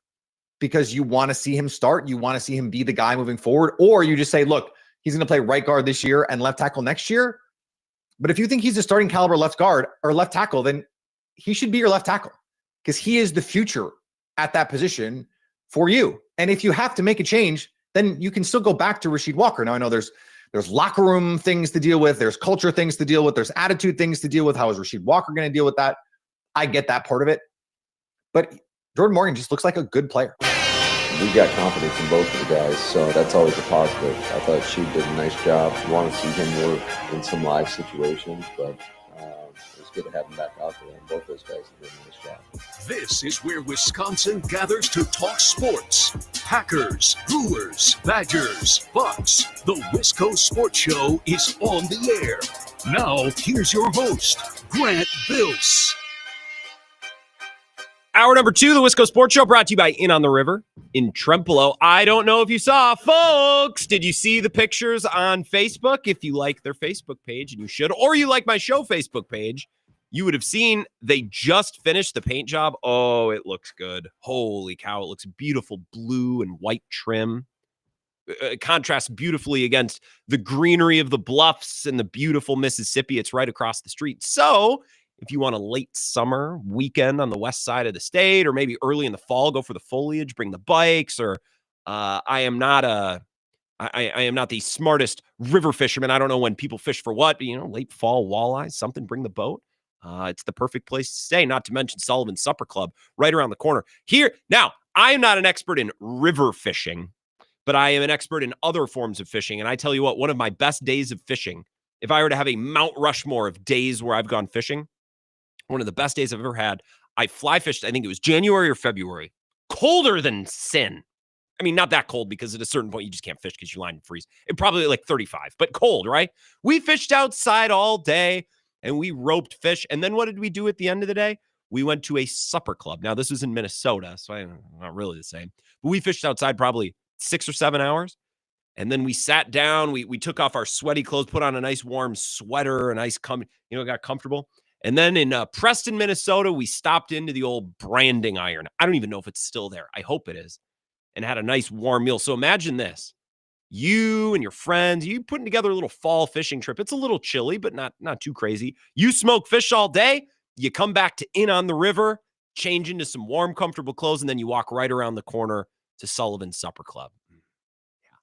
because you want to see him start. You want to see him be the guy moving forward, or you just say, look, he's going to play right guard this year and left tackle next year. But if you think he's a starting caliber left guard or left tackle, then he should be your left tackle, because he is the future at that position for you. And if you have to make a change, then you can still go back to Rasheed Walker. Now, I know there's locker room things to deal with. There's culture things to deal with. There's attitude things to deal with. How is Rasheed Walker going to deal with that? I get that part of it. But Jordan Morgan just looks like a good player. We've got confidence in both of the guys, so that's always a positive. I thought she did a nice job. Want to see him work in some live situations, but it's good to have him back out there, and both those guys are doing a nice job. This is where Wisconsin gathers to talk sports. Packers, Brewers, Badgers, Bucks. The Wisco Sports Show is on the air. Now, here's your host, Grant Bills. Hour number 2, the Wisco Sports Show, brought to you by Inn on the River in Trempealeau. I don't know if you saw, folks. Did you see the pictures on Facebook? If you like their Facebook page, and you should, or you like my show Facebook page, you would have seen they just finished the paint job. Oh, it looks good. Holy cow. It looks beautiful blue and white trim. It contrasts beautifully against the greenery of the bluffs and the beautiful Mississippi. It's right across the street. So if you want a late summer weekend on the west side of the state, or maybe early in the fall, go for the foliage, bring the bikes, or I am not the smartest river fisherman. I don't know when people fish for what, but, late fall walleyes, something, bring the boat. It's the perfect place to stay, not to mention Sullivan Supper Club right around the corner. Here, now, I am not an expert in river fishing, but I am an expert in other forms of fishing. And I tell you what, one of my best days of fishing, if I were to have a Mount Rushmore of days where I've gone fishing, one of the best days I've ever had, I fly fished, I think it was January or February, colder than sin. I mean, not that cold, because at a certain point you just can't fish because your line would freeze. It probably like 35, but cold, right? We fished outside all day and we roped fish. And then what did we do at the end of the day? We went to a supper club. Now, this was in Minnesota, so not really the same. But we fished outside probably 6 or 7 hours. And then we sat down. We took off our sweaty clothes, put on a nice warm sweater, got comfortable. And then in Preston, Minnesota, we stopped into the old branding iron. I don't even know if it's still there. I hope it is. And had a nice warm meal. So imagine this. You and your friends, you putting together a little fall fishing trip. It's a little chilly, but not too crazy. You smoke fish all day. You come back to Inn on the River, change into some warm, comfortable clothes, and then you walk right around the corner to Sullivan Supper Club.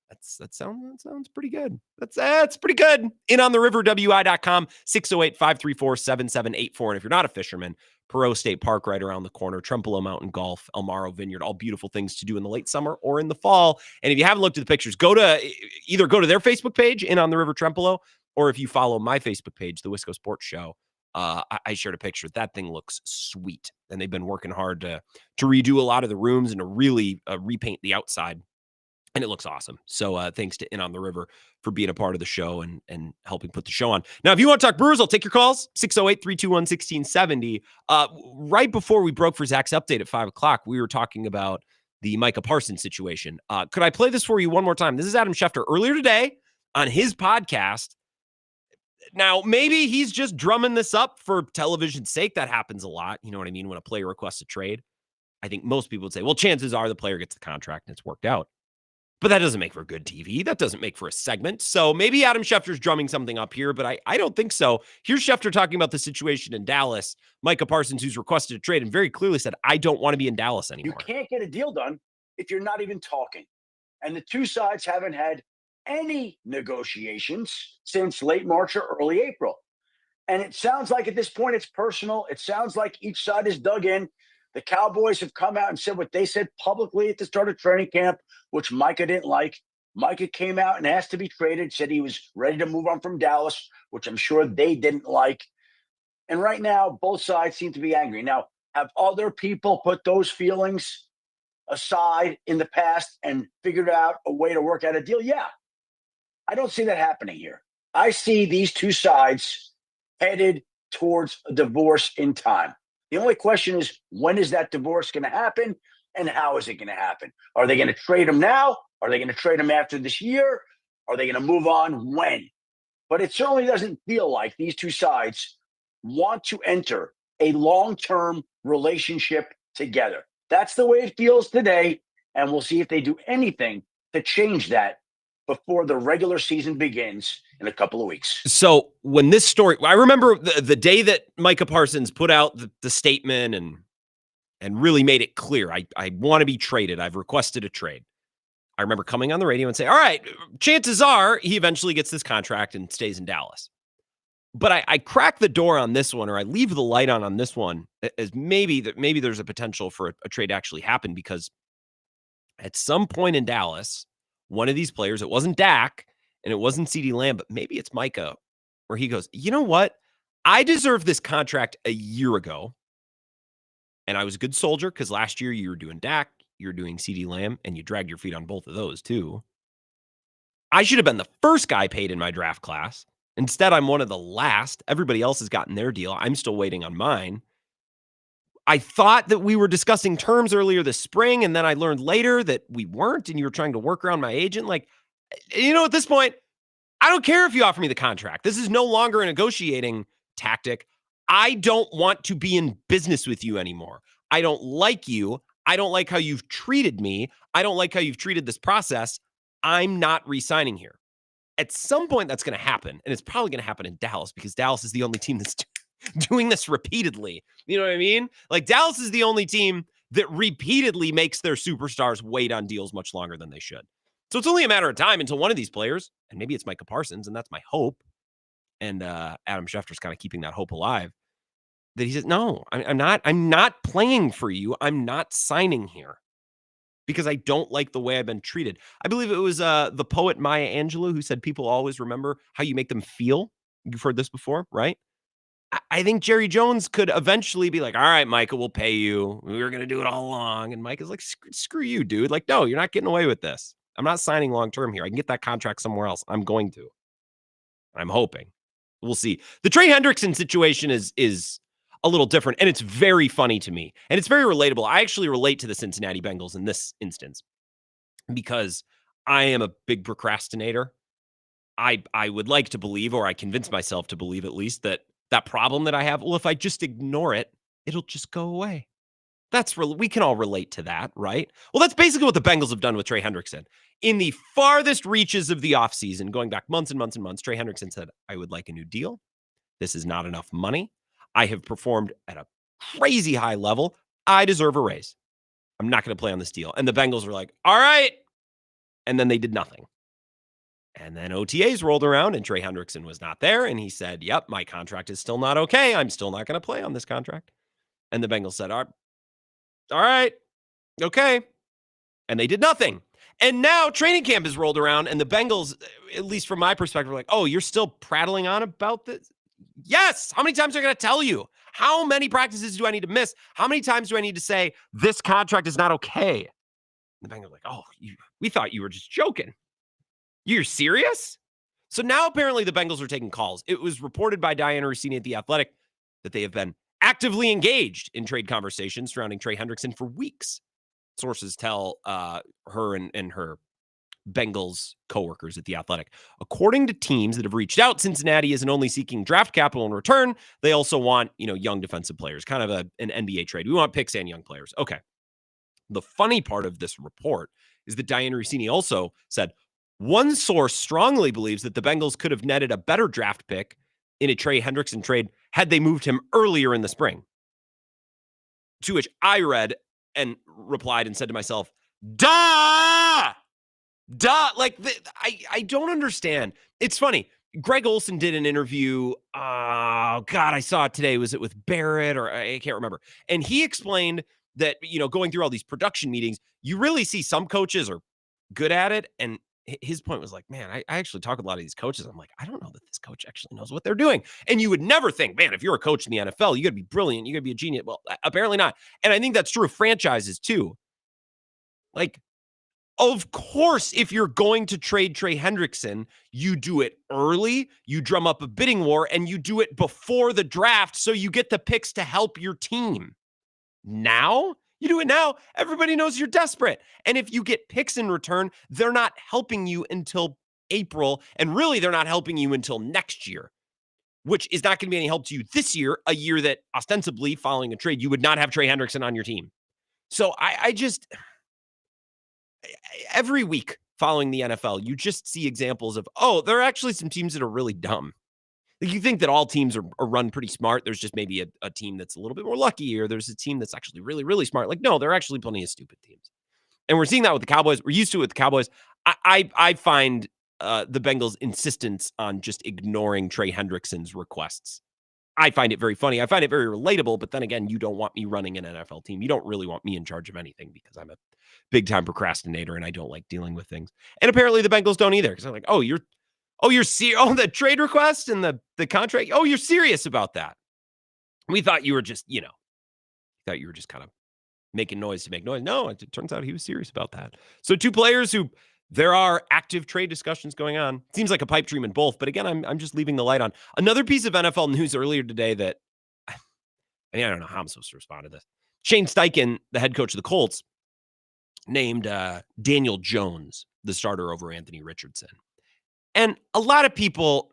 That sounds pretty good. That's pretty good. InOnTheRiverWI.com, 608-534-7784. And if you're not a fisherman, Perot State Park right around the corner, Trempealeau Mountain Golf, El Morro Vineyard, all beautiful things to do in the late summer or in the fall. And if you haven't looked at the pictures, either go to their Facebook page, In on the River Trempealeau, or if you follow my Facebook page, The Wisco Sports Show, I shared a picture. That thing looks sweet. And they've been working hard to redo a lot of the rooms and to really repaint the outside. And it looks awesome. So thanks to In on the River for being a part of the show and helping put the show on. Now, if you want to talk Brewers, I'll take your calls. 608-321-1670. Right before we broke for Zach's update at 5 o'clock, we were talking about the Micah Parsons situation. Could I play this for you one more time? This is Adam Schefter earlier today on his podcast. Now, maybe he's just drumming this up for television's sake. That happens a lot. You know what I mean? When a player requests a trade, I think most people would say, well, chances are the player gets the contract and it's worked out. But that doesn't make for good TV. That doesn't make for a segment. So maybe Adam Schefter's drumming something up here, but I don't think so. Here's Schefter talking about the situation in Dallas. Micah Parsons, who's requested a trade and very clearly said, I don't want to be in Dallas anymore. You can't get a deal done if you're not even talking. And the two sides haven't had any negotiations since late March or early April. And it sounds like at this point it's personal. It sounds like each side is dug in. The Cowboys have come out and said what they said publicly at the start of training camp, which Micah didn't like. Micah came out and asked to be traded, said he was ready to move on from Dallas, which I'm sure they didn't like. And right now, both sides seem to be angry. Now, have other people put those feelings aside in the past and figured out a way to work out a deal? Yeah. I don't see that happening here. I see these two sides headed towards a divorce in time. The only question is, when is that divorce going to happen and how is it going to happen? Are they going to trade him now? Are they going to trade him after this year? Are they going to move on when? But it certainly doesn't feel like these two sides want to enter a long-term relationship together. That's the way it feels today, and we'll see if they do anything to change that before the regular season begins in a couple of weeks. So when this story, I remember the day that Micah Parsons put out the statement and really made it clear, I want to be traded. I've requested a trade. I remember coming on the radio and saying, all right, chances are he eventually gets this contract and stays in Dallas. But I crack the door on this one, or I leave the light on this one, as maybe there's a potential for a trade to actually happen, because at some point in Dallas, one of these players, it wasn't Dak and it wasn't CeeDee Lamb, but maybe it's Micah, where he goes, you know what? I deserved this contract a year ago. And I was a good soldier because last year you were doing Dak, you were doing CeeDee Lamb, and you dragged your feet on both of those too. I should have been the first guy paid in my draft class. Instead, I'm one of the last. Everybody else has gotten their deal. I'm still waiting on mine. I thought that we were discussing terms earlier this spring, and then I learned later that we weren't, and you were trying to work around my agent. Like, you know, at this point, I don't care if you offer me the contract. This is no longer a negotiating tactic. I don't want to be in business with you anymore. I don't like you. I don't like how you've treated me. I don't like how you've treated this process. I'm not re-signing here. At some point, that's going to happen, and it's probably going to happen in Dallas, because Dallas is the only team that's doing this repeatedly. You know what I mean? Like, Dallas is the only team that repeatedly makes their superstars wait on deals much longer than they should. So it's only a matter of time until one of these players, and maybe it's Micah Parsons, and that's my hope, and Adam Schefter's kind of keeping that hope alive, that he says, no, I'm not playing for you. I'm not signing here because I don't like the way I've been treated. I believe it was the poet Maya Angelou who said people always remember how you make them feel. You've heard this before, right? I think Jerry Jones could eventually be like, all right, Micah, we'll pay you. We were going to do it all along. And Mike is like, screw you, dude. Like, no, you're not getting away with this. I'm not signing long-term here. I can get that contract somewhere else. I'm going to. I'm hoping. We'll see. The Trey Hendrickson situation is a little different, and it's very funny to me, and it's very relatable. I actually relate to the Cincinnati Bengals in this instance because I am a big procrastinator. I would like to believe, or I convince myself to believe at least, that problem that I have, well, if I just ignore it, it'll just go away. We can all relate to that, right? Well, that's basically what the Bengals have done with Trey Hendrickson. In the farthest reaches of the offseason, going back months and months and months, Trey Hendrickson said, I would like a new deal. This is not enough money. I have performed at a crazy high level. I deserve a raise. I'm not going to play on this deal. And the Bengals were like, all right. And then they did nothing. And then OTAs rolled around and Trey Hendrickson was not there. And he said, yep, my contract is still not okay. I'm still not going to play on this contract. And the Bengals said, all right, okay. And they did nothing. And now training camp has rolled around and the Bengals, at least from my perspective, are like, oh, you're still prattling on about this? Yes. How many times are I going to tell you? How many practices do I need to miss? How many times do I need to say this contract is not okay? The Bengals are like, oh, we thought you were just joking. You're serious? So now apparently the Bengals are taking calls. It was reported by Diana Rossini at The Athletic that they have been actively engaged in trade conversations surrounding Trey Hendrickson for weeks. Sources tell her and her Bengals coworkers at The Athletic. According to teams that have reached out, Cincinnati isn't only seeking draft capital in return, they also want, young defensive players, kind of an NBA trade. We want picks and young players. Okay. The funny part of this report is that Diana Rossini also said one source strongly believes that the Bengals could have netted a better draft pick in a Trey Hendrickson trade had they moved him earlier in the spring. To which I read and replied and said to myself, duh! Like, I don't understand. It's funny. Greg Olson did an interview. Oh, God, I saw it today. Was it with Barrett or I can't remember. And he explained that, going through all these production meetings, you really see some coaches are good at it. And his point was like, man, I actually talk with a lot of these coaches. I'm like, I don't know that this coach actually knows what they're doing. And you would never think, man, if you're a coach in the NFL, you got to be brilliant. You got to be a genius. Well, apparently not. And I think that's true of franchises too. Like, of course, if you're going to trade Trey Hendrickson, you do it early, you drum up a bidding war, and you do it before the draft so you get the picks to help your team. Now, you do it now, everybody knows you're desperate. And if you get picks in return, they're not helping you until April, and really they're not helping you until next year, which is not going to be any help to you this year, a year that ostensibly, following a trade, you would not have Trey Hendrickson on your team. So I just... Every week following the NFL, you just see examples of, there are actually some teams that are really dumb. Like, you think that all teams are run pretty smart. There's just maybe a team that's a little bit more lucky, or there's a team that's actually really, really smart. Like, no, there are actually plenty of stupid teams. And we're seeing that with the Cowboys. We're used to it with the Cowboys. I find the Bengals' insistence on just ignoring Trey Hendrickson's requests. I find it very funny. I find it very relatable, but then again, you don't want me running an NFL team. You don't really want me in charge of anything because I'm a big-time procrastinator and I don't like dealing with things. And apparently the Bengals don't either because they're like, you're the trade request and the contract. Oh, you're serious about that. We thought you were just, kind of making noise to make noise. No, it turns out he was serious about that. So two players who there are active trade discussions going on. Seems like a pipe dream in both, but again, I'm just leaving the light on. Another piece of NFL news earlier today that, I don't know how I'm supposed to respond to this. Shane Steichen, the head coach of the Colts, named Daniel Jones the starter over Anthony Richardson. And a lot of people,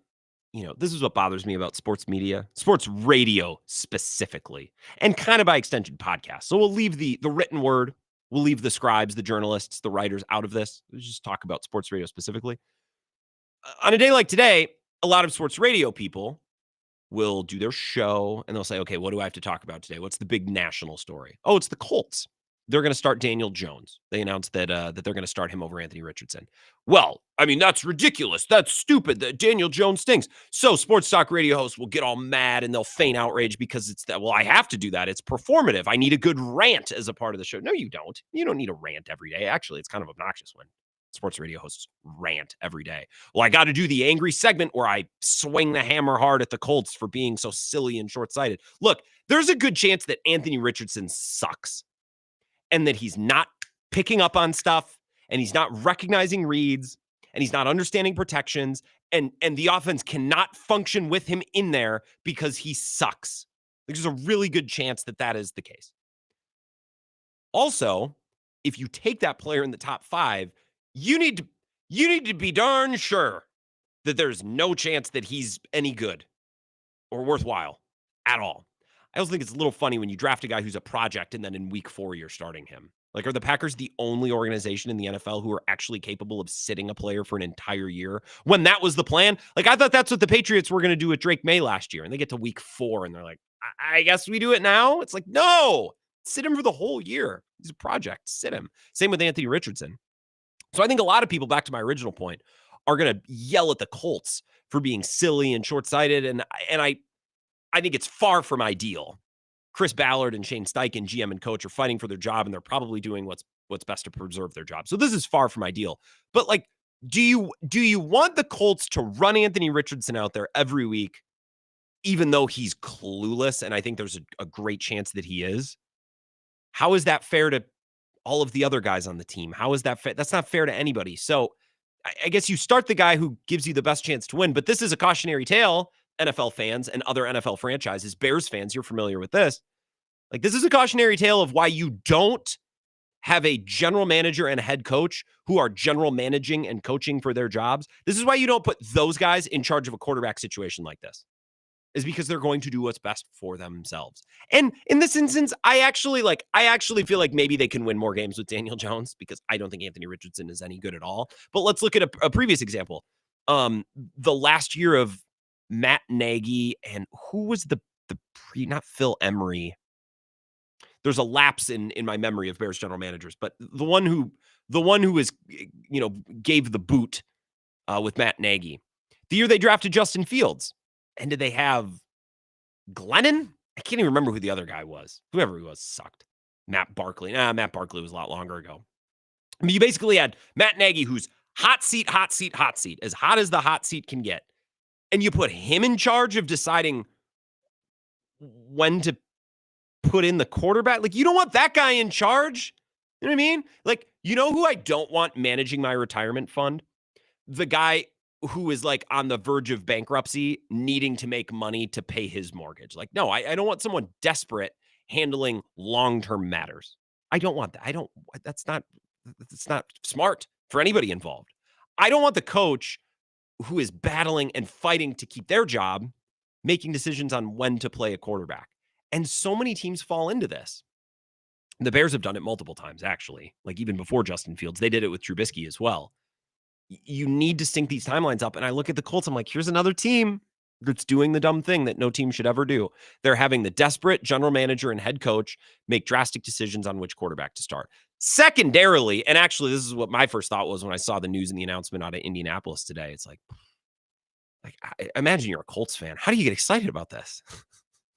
this is what bothers me about sports media, sports radio specifically, and kind of by extension podcasts. So we'll leave the written word. We'll leave the scribes, the journalists, the writers out of this. We'll just talk about sports radio specifically. On a day like today, a lot of sports radio people will do their show and they'll say, okay, what do I have to talk about today? What's the big national story? Oh, it's the Colts. They're going to start Daniel Jones. They announced that they're going to start him over Anthony Richardson. Well, I mean, that's ridiculous. That's stupid. That Daniel Jones stinks. So sports talk radio hosts will get all mad and they'll feign outrage because it's that. Well, I have to do that. It's performative. I need a good rant as a part of the show. No, you don't. You don't need a rant every day. Actually, it's kind of obnoxious when sports radio hosts rant every day. Well, I got to do the angry segment where I swing the hammer hard at the Colts for being so silly and short-sighted. Look, there's a good chance that Anthony Richardson sucks and that he's not picking up on stuff and he's not recognizing reads and he's not understanding protections and the offense cannot function with him in there because he sucks. There's a really good chance that that is the case. Also, if you take that player in the top 5, you need to be darn sure that there's no chance that he's any good or worthwhile at all. I also think it's a little funny when you draft a guy who's a project and then in week 4 you're starting him. Like, are the Packers the only organization in the NFL who are actually capable of sitting a player for an entire year when that was the plan? Like, I thought that's what the Patriots were going to do with Drake May last year, and they get to week 4 and they're like, I guess we do it now? It's like, no, sit him for the whole year. He's a project. Sit him. Same with Anthony Richardson. So I think a lot of people, back to my original point, are going to yell at the Colts for being silly and short-sighted, and I think it's far from ideal. Chris Ballard and Shane Steichen, GM and coach, are fighting for their job, and they're probably doing what's best to preserve their job. So this is far from ideal. But like, do you want the Colts to run Anthony Richardson out there every week, even though he's clueless? And I think there's a great chance that he is. How is that fair to all of the other guys on the team. How is that fair? That's not fair to anybody. So I guess you start the guy who gives you the best chance to win. But this is a cautionary tale, NFL fans and other NFL franchises. Bears fans, you're familiar with this. Like, this is a cautionary tale of why you don't have a general manager and a head coach who are general managing and coaching for their jobs. This is why you don't put those guys in charge of a quarterback situation like this, is because they're going to do what's best for themselves. And in this instance, I actually feel like maybe they can win more games with Daniel Jones, because I don't think Anthony Richardson is any good at all. But let's look at a previous example. The last year of Matt Nagy, and who was not Phil Emery. There's a lapse in my memory of Bears general managers, but the one who was, gave the boot with Matt Nagy, the year they drafted Justin Fields. And did they have Glennon? I can't even remember who the other guy was. Whoever he was sucked. Matt Barkley. Matt Barkley was a lot longer ago. I mean, you basically had Matt Nagy, who's hot seat, as hot as the hot seat can get. And you put him in charge of deciding when to put in the quarterback. Like, you don't want that guy in charge. You know what I mean? Like, you know who I don't want managing my retirement fund? The guy who is like on the verge of bankruptcy, needing to make money to pay his mortgage. Like, no, I don't want someone desperate handling long-term matters. I don't want that. That's not smart for anybody involved. I don't want the coach who is battling and fighting to keep their job, making decisions on when to play a quarterback. And so many teams fall into this. The Bears have done it multiple times, actually. Like, even before Justin Fields, they did it with Trubisky as well. You need to sync these timelines up. And I look at the Colts, I'm like, here's another team that's doing the dumb thing that no team should ever do. They're having the desperate general manager and head coach make drastic decisions on which quarterback to start. Secondarily, and actually, this is what my first thought was when I saw the news and the announcement out of Indianapolis today. It's like I imagine you're a Colts fan. How do you get excited about this?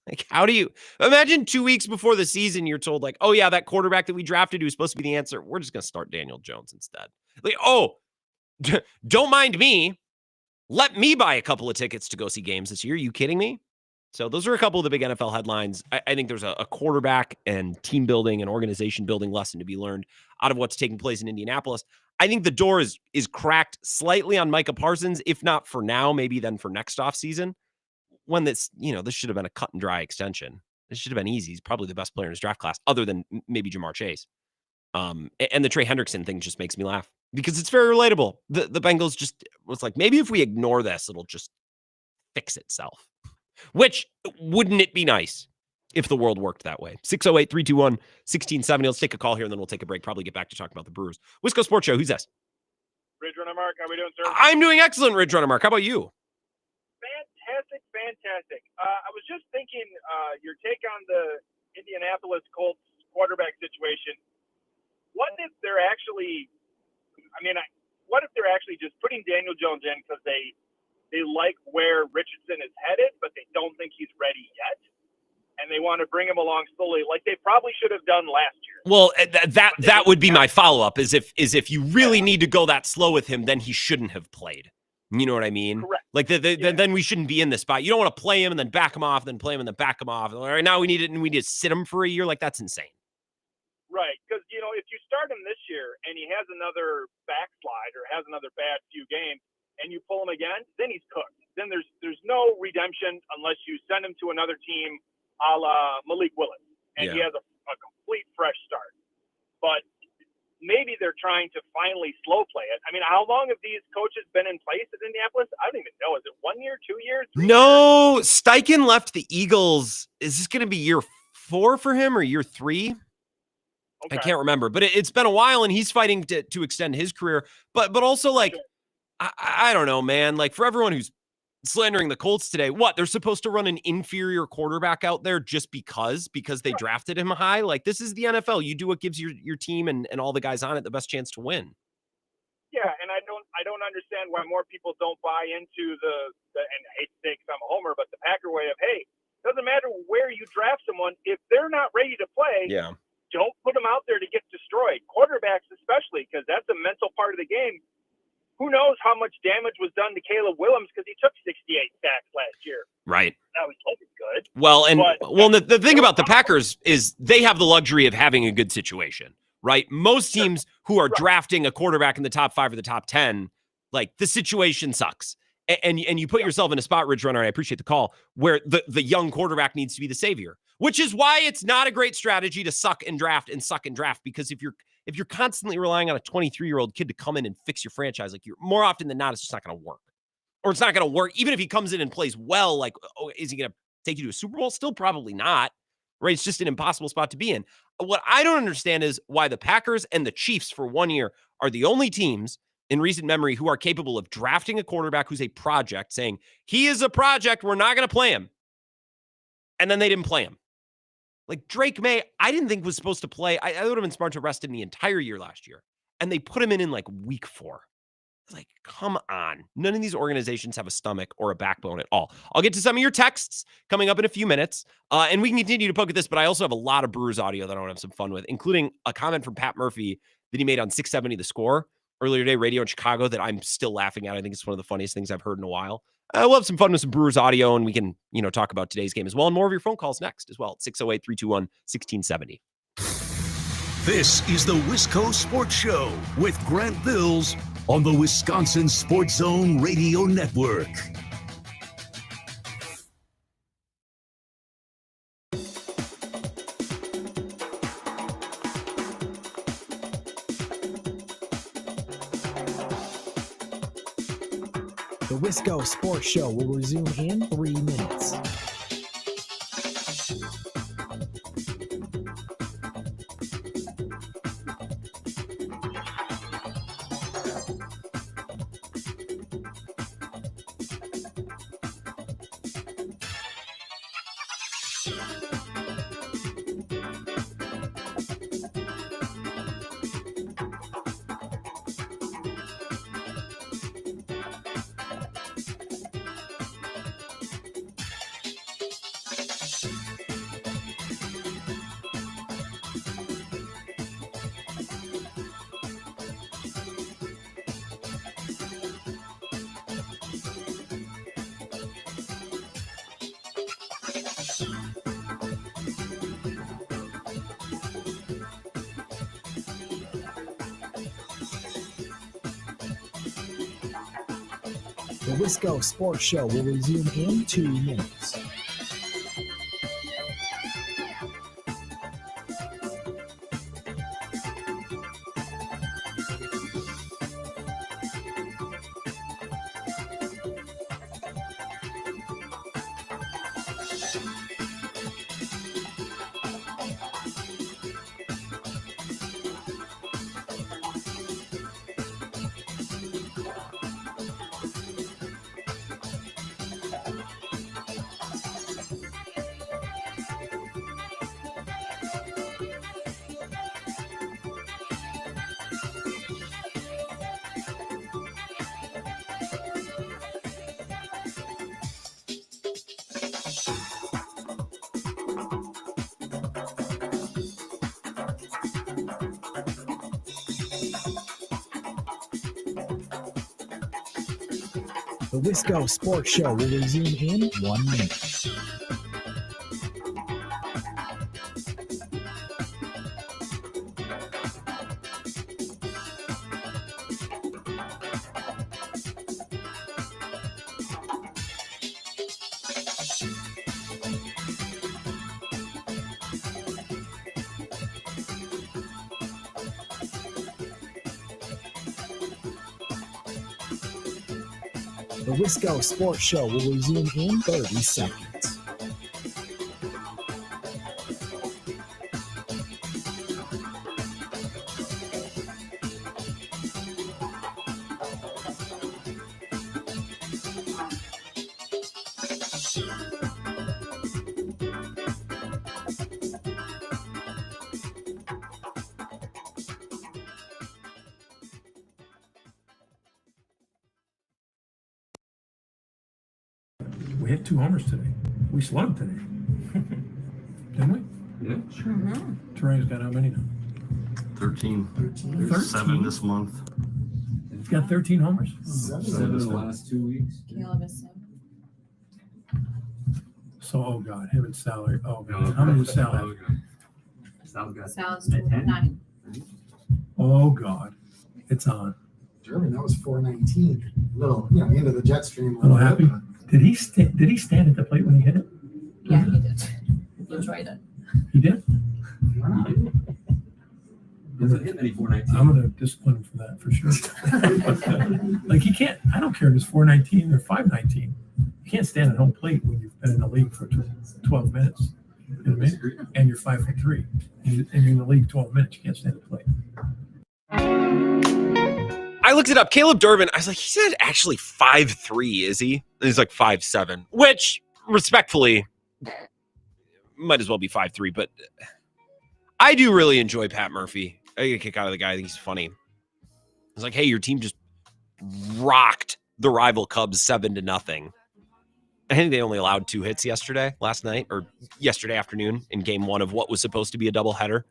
Like, how do you imagine 2 weeks before the season, you're told, like, oh yeah, that quarterback that we drafted who's supposed to be the answer, we're just going to start Daniel Jones instead. Like, oh, don't mind me. Let me buy a couple of tickets to go see games this year. Are you kidding me? So those are a couple of the big NFL headlines. I think there's a quarterback and team building and organization building lesson to be learned out of what's taking place in Indianapolis. I think the door is cracked slightly on Micah Parsons, if not for now, maybe then for next offseason. When this should have been a cut and dry extension. This should have been easy. He's probably the best player in his draft class, other than maybe Jamar Chase. And the Trey Hendrickson thing just makes me laugh because it's very relatable. The Bengals just was like, maybe if we ignore this, it'll just fix itself. Which, wouldn't it be nice if the world worked that way? 608-321-1670. Let's take a call here, and then we'll take a break. Probably get back to talking about the Brewers. Wisco Sports Show. Who's this? Ridge Runner Mark, how we doing, sir? I'm doing excellent, Ridge Runner Mark. How about you? Fantastic. I was just thinking your take on the Indianapolis Colts quarterback situation. What if they're actually just putting Daniel Jones in because they like where Richardson is headed, but they don't think he's ready yet, and they want to bring him along slowly, like they probably should have done last year? Well, that would be my follow-up, is if you really need to go that slow with him, then he shouldn't have played. You know what I mean? Correct. Like then we shouldn't be in this spot. You don't want to play him and then back him off, then play him and then back him off. All right, now we need it, and we need to sit him for a year. Like, that's insane. Right, because if you start him this year and he has another backslide or has another bad few games, and you pull him again, then he's cooked. Then there's no redemption unless you send him to another team, a la Malik Willis, and he has a complete fresh start. But maybe they're trying to finally slow play it. I mean, how long have these coaches been in place at Indianapolis? I don't even know. Is it 1 year, 2 years? No, Steichen left the Eagles. Is this going to be year 4 for him or year 3? Okay. I can't remember, but it's been a while, and he's fighting to extend his career. But also, like, I don't know, man. Like, for everyone who's slandering the Colts today, what, they're supposed to run an inferior quarterback out there just because they drafted him high? Like, this is the NFL. You do what gives your team and all the guys on it the best chance to win. Yeah, and I don't understand why more people don't buy into the and I hate to say 'cause I'm a homer, but the Packer way of, hey, doesn't matter where you draft someone, if they're not ready to play, don't put them out there to get destroyed. Quarterbacks especially, because that's a mental part of the game. Who knows how much damage was done to Caleb Williams because he took 68 sacks last year. Right. Now he's looking good. Well, the thing about the Packers is they have the luxury of having a good situation, right? Most teams who are drafting a quarterback in the top 5 or the top 10, like the situation sucks. And you put yourself in a spot, Ridge Runner, and I appreciate the call, where the young quarterback needs to be the savior, which is why it's not a great strategy to suck and draft, because if you're constantly relying on a 23-year-old kid to come in and fix your franchise, like, you're more often than not, it's just not going to work. Or it's not going to work. Even if he comes in and plays well, like, oh, is he going to take you to a Super Bowl? Still probably not, right? It's just an impossible spot to be in. What I don't understand is why the Packers and the Chiefs for 1 year are the only teams in recent memory who are capable of drafting a quarterback who's a project, saying, he is a project, we're not going to play him. And then they didn't play him. Like Drake May, I didn't think was supposed to play. I would have been smart to rest him the entire year last year. And they put him in like week 4. Like, come on. None of these organizations have a stomach or a backbone at all. I'll get to some of your texts coming up in a few minutes. And we can continue to poke at this, but I also have a lot of Brewers audio that I want to have some fun with, including a comment from Pat Murphy that he made on 670 The Score earlier today, radio in Chicago, that I'm still laughing at. I think it's one of the funniest things I've heard in a while. We'll have some fun with some Brewers audio, and we can, talk about today's game as well. And more of your phone calls next as well at 608-321-1670. This is the Wisco Sports Show with Grant Bills on the Wisconsin Sports Zone Radio Network. The Wisco Sports Show will resume in 3 minutes. The Wisco Sports Show will resume in 2 minutes. The Wisco Sports Show will resume in 1 minute. The Wisco Sports Show will resume in 30 seconds. We hit 2 homers today. We slugged today. Didn't we? Yeah. Sure. Terrain's got how many now? 13. 13? 7 this month. It's got 13 homers? 7 in the last 2 weeks. Caleb is 7. So, oh God, him and Sally. Oh God, how many does Sally have? Sal's 9. Oh, God. It's on. German, that was 419. Little, into the jet stream. A little happy. Did he stand at the plate when he hit it? Yeah, he did. He enjoyed it. He did? Doesn't hit any 419. I'm going to discipline him for that for sure. Like he can't, I don't care if it's 419 or 519. You can't stand at home plate when you've been in the league for 12 minutes. You know what I mean? And you're 5'3", and you're in the league 12 minutes. You can't stand at the plate. I looked it up. Caleb Durbin, I was like, he's not actually 5'3", is he? And he's like 5'7", which, respectfully, might as well be 5'3", but I do really enjoy Pat Murphy. I get a kick out of the guy. I think he's funny. It's like, hey, your team just rocked the rival Cubs 7-0. I think they only allowed 2 hits last night, or yesterday afternoon in game 1 of what was supposed to be a doubleheader.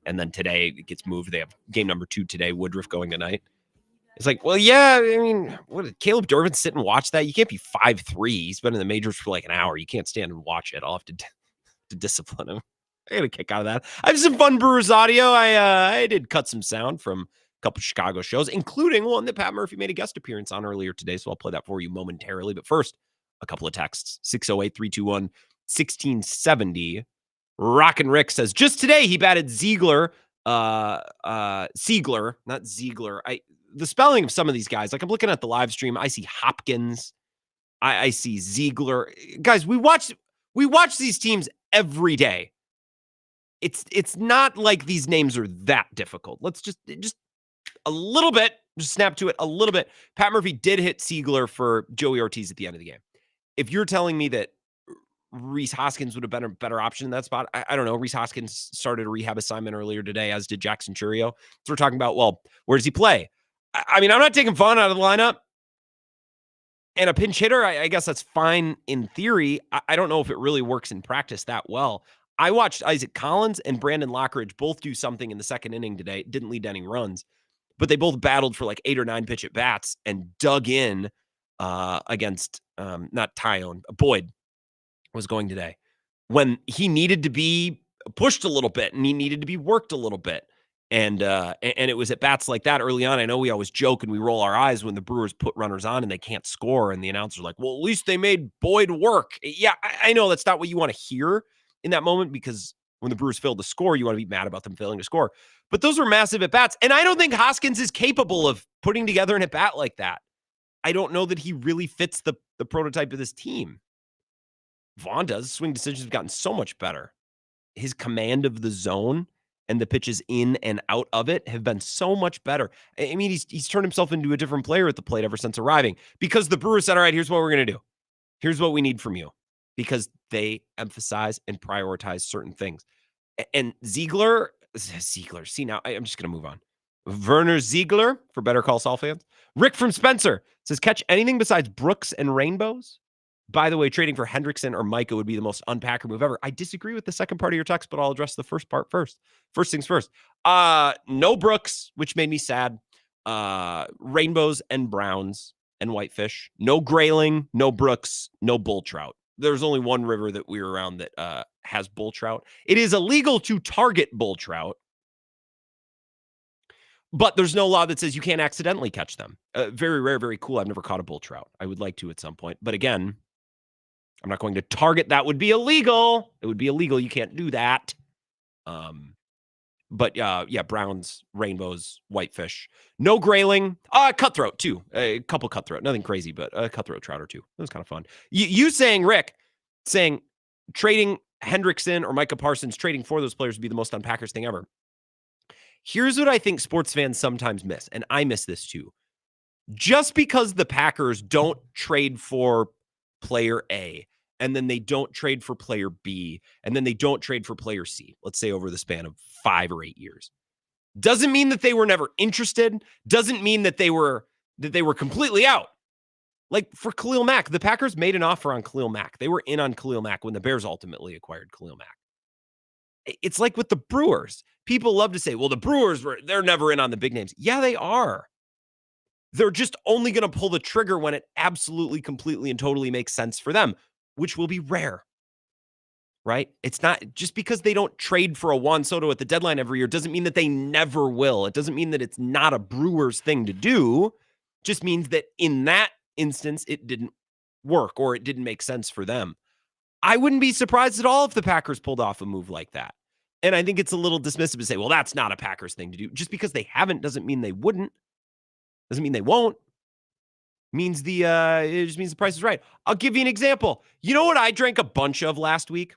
And then today it gets moved. They have game number 2 today, Woodruff going tonight. It's like, well, yeah, I mean, what did Caleb Durbin sit and watch that? You can't be 5'3". He's been in the majors for like an hour. You can't stand and watch it. I'll have to discipline him. I got a kick out of that. I have some fun Brewers audio. I did cut some sound from a couple of Chicago shows, including one that Pat Murphy made a guest appearance on earlier today. So I'll play that for you momentarily. But first, a couple of texts. 608-321-1670. Rockin' Rick says, just today he batted Ziegler. Siegler, not Ziegler. The spelling of some of these guys, like I'm looking at the live stream, I see Hopkins. I see Ziegler. Guys, we watch these teams every day. It's not like these names are that difficult. Let's just a little bit, just snap to it a little bit. Pat Murphy did hit Ziegler for Joey Ortiz at the end of the game. If you're telling me that Rhys Hoskins would have been a better option in that spot, I don't know. Rhys Hoskins started a rehab assignment earlier today, as did Jackson Churio. So we're talking about, well, where does he play? I mean, I'm not taking Vaughn out of the lineup. And a pinch hitter, I guess that's fine in theory. I don't know if it really works in practice that well. I watched Isaac Collins and Brandon Lockridge both do something in the second inning today. It didn't lead to any runs, but they both battled for like 8 or 9 pitch at bats and dug in against not Tyone, Boyd was going today when he needed to be pushed a little bit and he needed to be worked a little bit. And it was at bats like that early on. I know we always joke and we roll our eyes when the Brewers put runners on and they can't score. And the announcer's like, well, at least they made Boyd work. Yeah, I know that's not what you want to hear in that moment, because when the Brewers failed to score, you want to be mad about them failing to score. But those were massive at bats. And I don't think Hoskins is capable of putting together an at bat like that. I don't know that he really fits the prototype of this team. Vaughn does. Swing decisions have gotten so much better. His command of the zone and the pitches in and out of it have been so much better. I mean, he's turned himself into a different player at the plate ever since arriving, because the Brewers said, all right, here's what we're going to do. Here's what we need from you, because they emphasize and prioritize certain things. And Ziegler, see now, I'm just going to move on. Werner Ziegler, for Better Call Saul fans. Rick from Spencer says, catch anything besides Brooks and Rainbows? By the way, trading for Hendrickson or Micah would be the most unpacker move ever. I disagree with the second part of your text, but I'll address the first part first. First things first. No Brooks, which made me sad. Rainbows and Browns and Whitefish. No Grayling, no Brooks, no bull trout. There's only one river that we're around that has bull trout. It is illegal to target bull trout, but there's no law that says you can't accidentally catch them. Very rare, very cool. I've never caught a bull trout. I would like to at some point. But again, I'm not going to target. That would be illegal. It would be illegal. You can't do that. But yeah, browns, rainbows, whitefish. No grayling. Cutthroat too. A couple cutthroat. Nothing crazy, but a cutthroat trout or two. That was kind of fun. You saying, Rick, saying trading Hendrickson or Micah Parsons, trading for those players would be the most unpackers thing ever. Here's what I think sports fans sometimes miss, and I miss this too. Just because the Packers don't trade for player A, and then they don't trade for player B, and then they don't trade for player C, let's say over the span of 5 or 8 years, doesn't mean that they were never interested, doesn't mean that they were completely out. Like for Khalil Mack, the Packers made an offer on Khalil Mack. They were in on Khalil Mack when the Bears ultimately acquired Khalil Mack. It's like with the Brewers. People love to say, well, the Brewers they're never in on the big names. Yeah, they are. They're just only going to pull the trigger when it absolutely, completely, and totally makes sense for them, which will be rare. right? It's not just because they don't trade for a Juan Soto at the deadline every year doesn't mean that they never will. It doesn't mean that it's not a Brewers thing to do. Just means that in that instance, it didn't work or it didn't make sense for them. I wouldn't be surprised at all if the Packers pulled off a move like that. And I think it's a little dismissive to say, well, that's not a Packers thing to do. Just because they haven't doesn't mean they wouldn't. Doesn't mean they won't. It just means the price is right. I'll give you an example. You know what I drank a bunch of last week?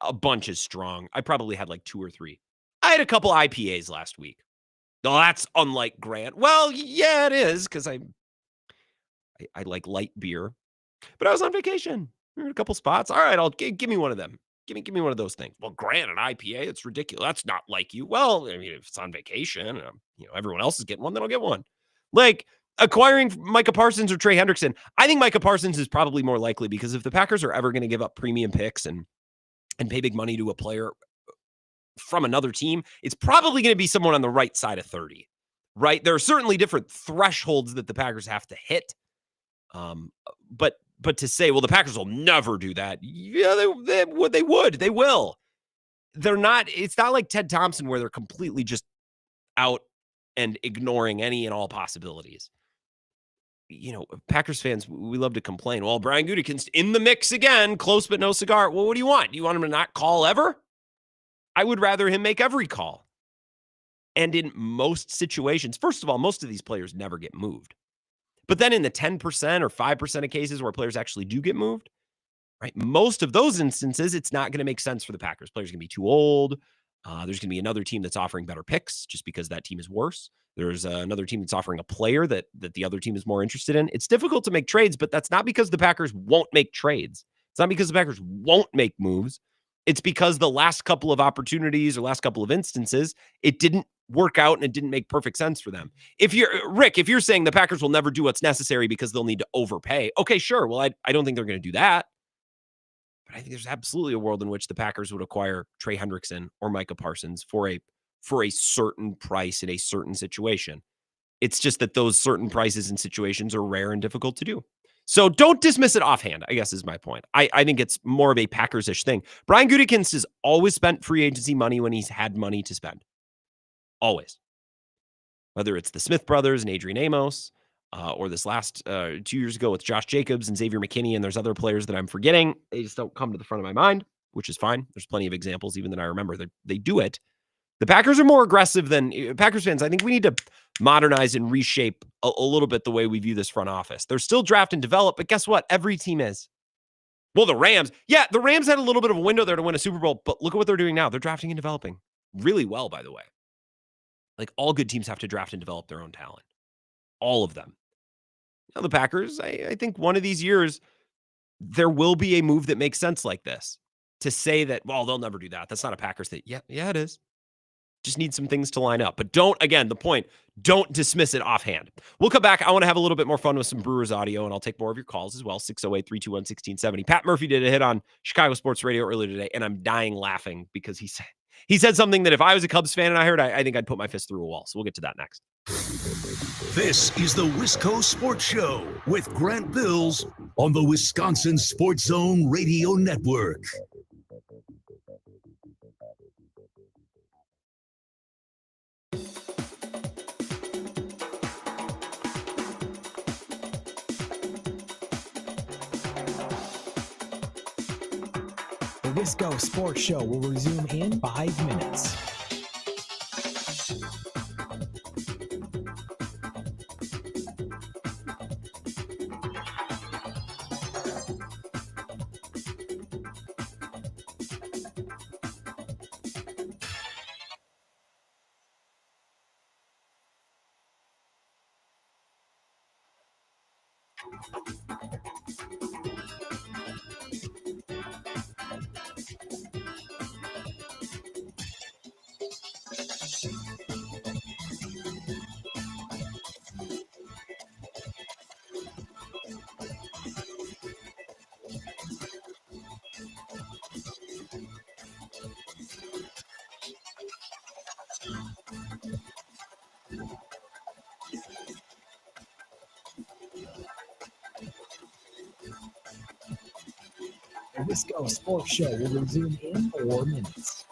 A bunch is strong. I probably had like 2 or 3. I had a couple IPAs last week. No, that's unlike Grant. Well, yeah, it is because I like light beer. But I was on vacation. We were in a couple spots. All right, give me one of them. Give me one of those things. Well, Grant, an IPA, it's ridiculous. That's not like you. Well, I mean, if it's on vacation, everyone else is getting one, then I'll get one. Like acquiring Micah Parsons or Trey Hendrickson, I think Micah Parsons is probably more likely because if the Packers are ever going to give up premium picks and pay big money to a player from another team, it's probably going to be someone on the right side of 30, right? There are certainly different thresholds that the Packers have to hit. But to say, well, the Packers will never do that. Yeah, they would. They will. They're not. It's not like Ted Thompson where they're completely just out and ignoring any and all possibilities. Packers fans, we love to complain. Well, Brian Gutekunst's in the mix again, close but no cigar. Well, what do you want? Do you want him to not call ever? I would rather him make every call. And in most situations, first of all, most of these players never get moved. But then in the 10% or 5% of cases where players actually do get moved, right? Most of those instances, it's not going to make sense for the Packers. Players are going to be too old. There's going to be another team that's offering better picks just because that team is worse. There's another team that's offering a player that the other team is more interested in. It's difficult to make trades, but that's not because the Packers won't make trades. It's not because the Packers won't make moves. It's because the last couple of opportunities or last couple of instances, it didn't work out and it didn't make perfect sense for them. If you're saying the Packers will never do what's necessary because they'll need to overpay, okay, sure. Well, I don't think they're going to do that. But I think there's absolutely a world in which the Packers would acquire Trey Hendrickson or Micah Parsons for a certain price in a certain situation. It's just that those certain prices and situations are rare and difficult to do. So don't dismiss it offhand, I guess is my point. I think it's more of a Packers-ish thing. Brian Gutekunst has always spent free agency money when he's had money to spend. Always. Whether it's the Smith brothers and Adrian Amos, or this last 2 years ago with Josh Jacobs and Xavier McKinney, and there's other players that I'm forgetting. They just don't come to the front of my mind, which is fine. There's plenty of examples even that I remember that they do it. The Packers are more aggressive than Packers fans. I think we need to modernize and reshape a little bit the way we view this front office. They're still draft and develop, but guess what? Every team is. Well, the Rams had a little bit of a window there to win a Super Bowl, but look at what they're doing now. They're drafting and developing really well, by the way. Like all good teams have to draft and develop their own talent. All of them. Now, the Packers, I think one of these years, there will be a move that makes sense like this. To say that, well, they'll never do that. That's not a Packers thing. Yeah, it is. Just need some things to line up. But don't dismiss it offhand. We'll come back. I want to have a little bit more fun with some Brewers audio, and I'll take more of your calls as well. 608-321-1670. Pat Murphy did a hit on Chicago Sports Radio earlier today, and I'm dying laughing because he said something that if I was a Cubs fan and I heard, I think I'd put my fist through a wall. So we'll get to that next. This is the Wisco Sports Show with Grant Bills on the Wisconsin Sports Zone Radio Network. The Wisco Sports Show will resume in 5 minutes. The Wisco Sports Show will resume in 4 minutes.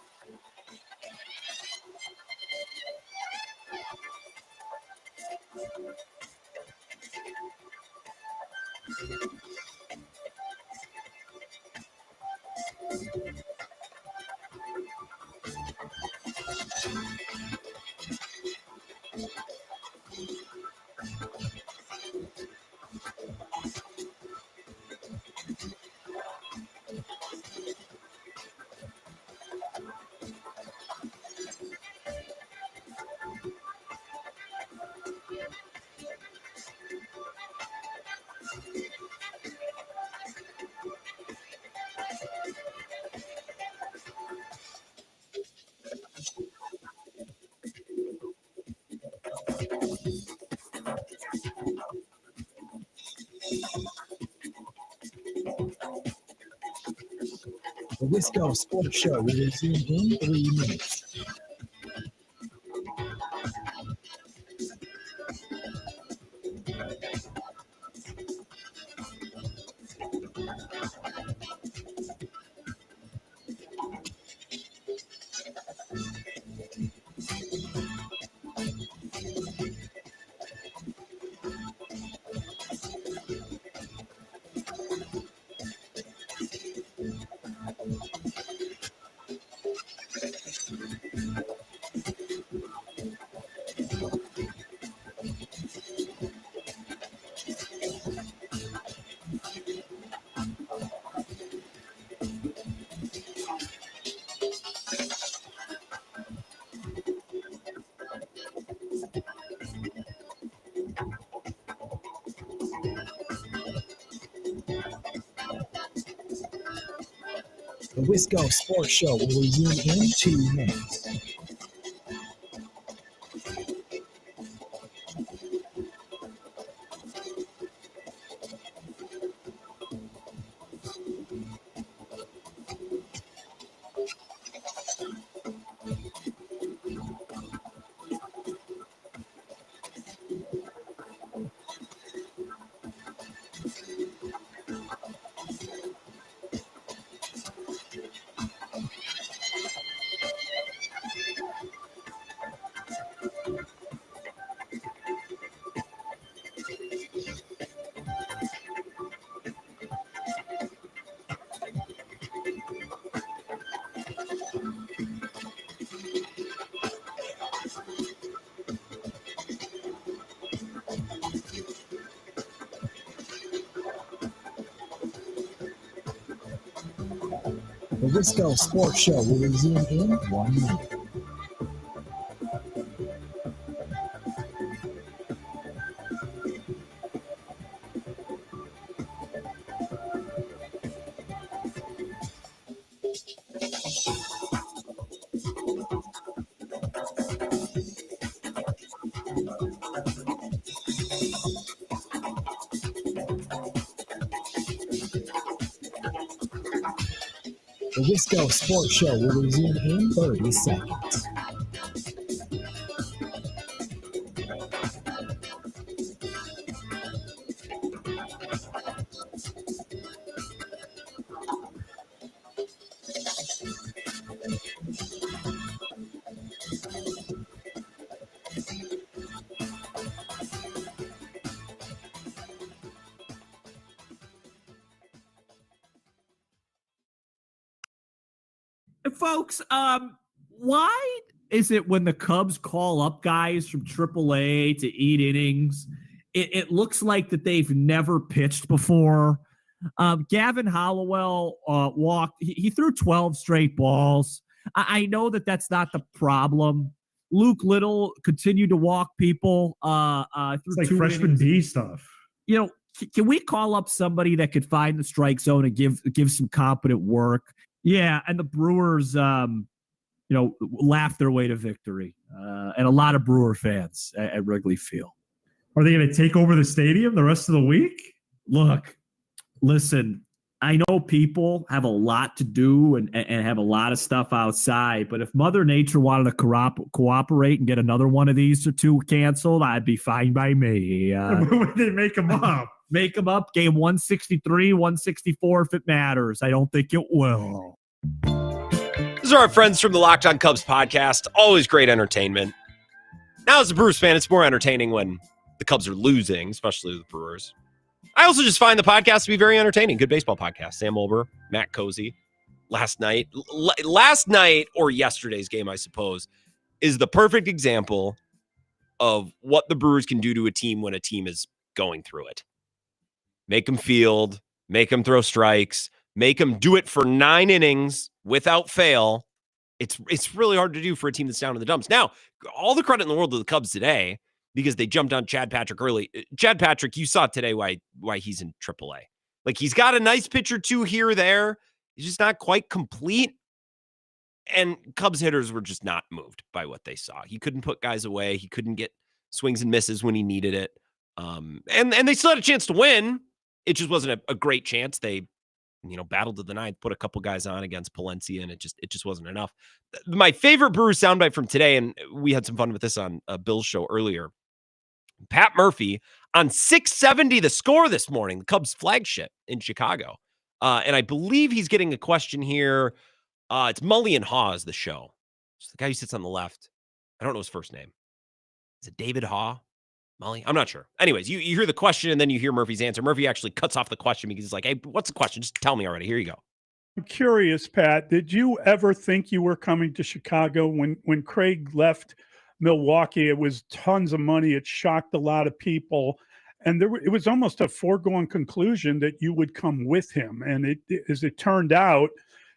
The Wisco Sports Show will resume in 3 minutes. The Wisco Sports Show will resume in 2 minutes. The Wisco Sports Show will resume in 1 minute. The Wisco Sports Show will resume in 30 seconds. Folks, why is it when the Cubs call up guys from AAA to eat innings, it looks like that they've never pitched before? Gavin Hollowell walked. He threw 12 straight balls. I know that that's not the problem. Luke Little continued to walk people. It's like freshman B stuff. You know, can we call up somebody that could find the strike zone and give some competent work? Yeah, and the Brewers, laughed their way to victory, and a lot of Brewer fans at Wrigley Field. Are they going to take over the stadium the rest of the week? Look, listen, I know people have a lot to do and have a lot of stuff outside, but if Mother Nature wanted to cooperate and get another one of these or two canceled, I'd be fine by me. When they make them up. Make them up. Game 163, 164 if it matters. I don't think it will. These are our friends from the Locked On Cubs podcast. Always great entertainment. Now, as a Brewers fan, it's more entertaining when the Cubs are losing, especially the Brewers. I also just find the podcast to be very entertaining. Good baseball podcast. Sam Olber, Matt Cozy. Last night or yesterday's game, I suppose, is the perfect example of what the Brewers can do to a team when a team is going through it. Make them field, make them throw strikes, make them do it for 9 innings without fail. It's really hard to do for a team that's down in the dumps. Now, all the credit in the world to the Cubs today because they jumped on Chad Patrick early. Chad Patrick, you saw today why he's in AAA. Like, he's got a nice pitch or two here or there. He's just not quite complete. And Cubs hitters were just not moved by what they saw. He couldn't put guys away. He couldn't get swings and misses when he needed it. And they still had a chance to win. It just wasn't a great chance. They, battled to the ninth, put a couple guys on against Palencia, and it just wasn't enough. My favorite Brewers soundbite from today, and we had some fun with this on Bill's show earlier. Pat Murphy on 670 The Score this morning, the Cubs flagship in Chicago. And I believe he's getting a question here. It's Mully and Haw is the show. It's the guy who sits on the left. I don't know his first name. Is it David Haw? Mully? I'm not sure. Anyways, you hear the question and then you hear Murphy's answer. Murphy actually cuts off the question because he's like, hey, what's the question? Just tell me already. Here you go. I'm curious, Pat, did you ever think you were coming to Chicago when Craig left Milwaukee? It was tons of money. It shocked a lot of people. And it was almost a foregone conclusion that you would come with him. And as it turned out,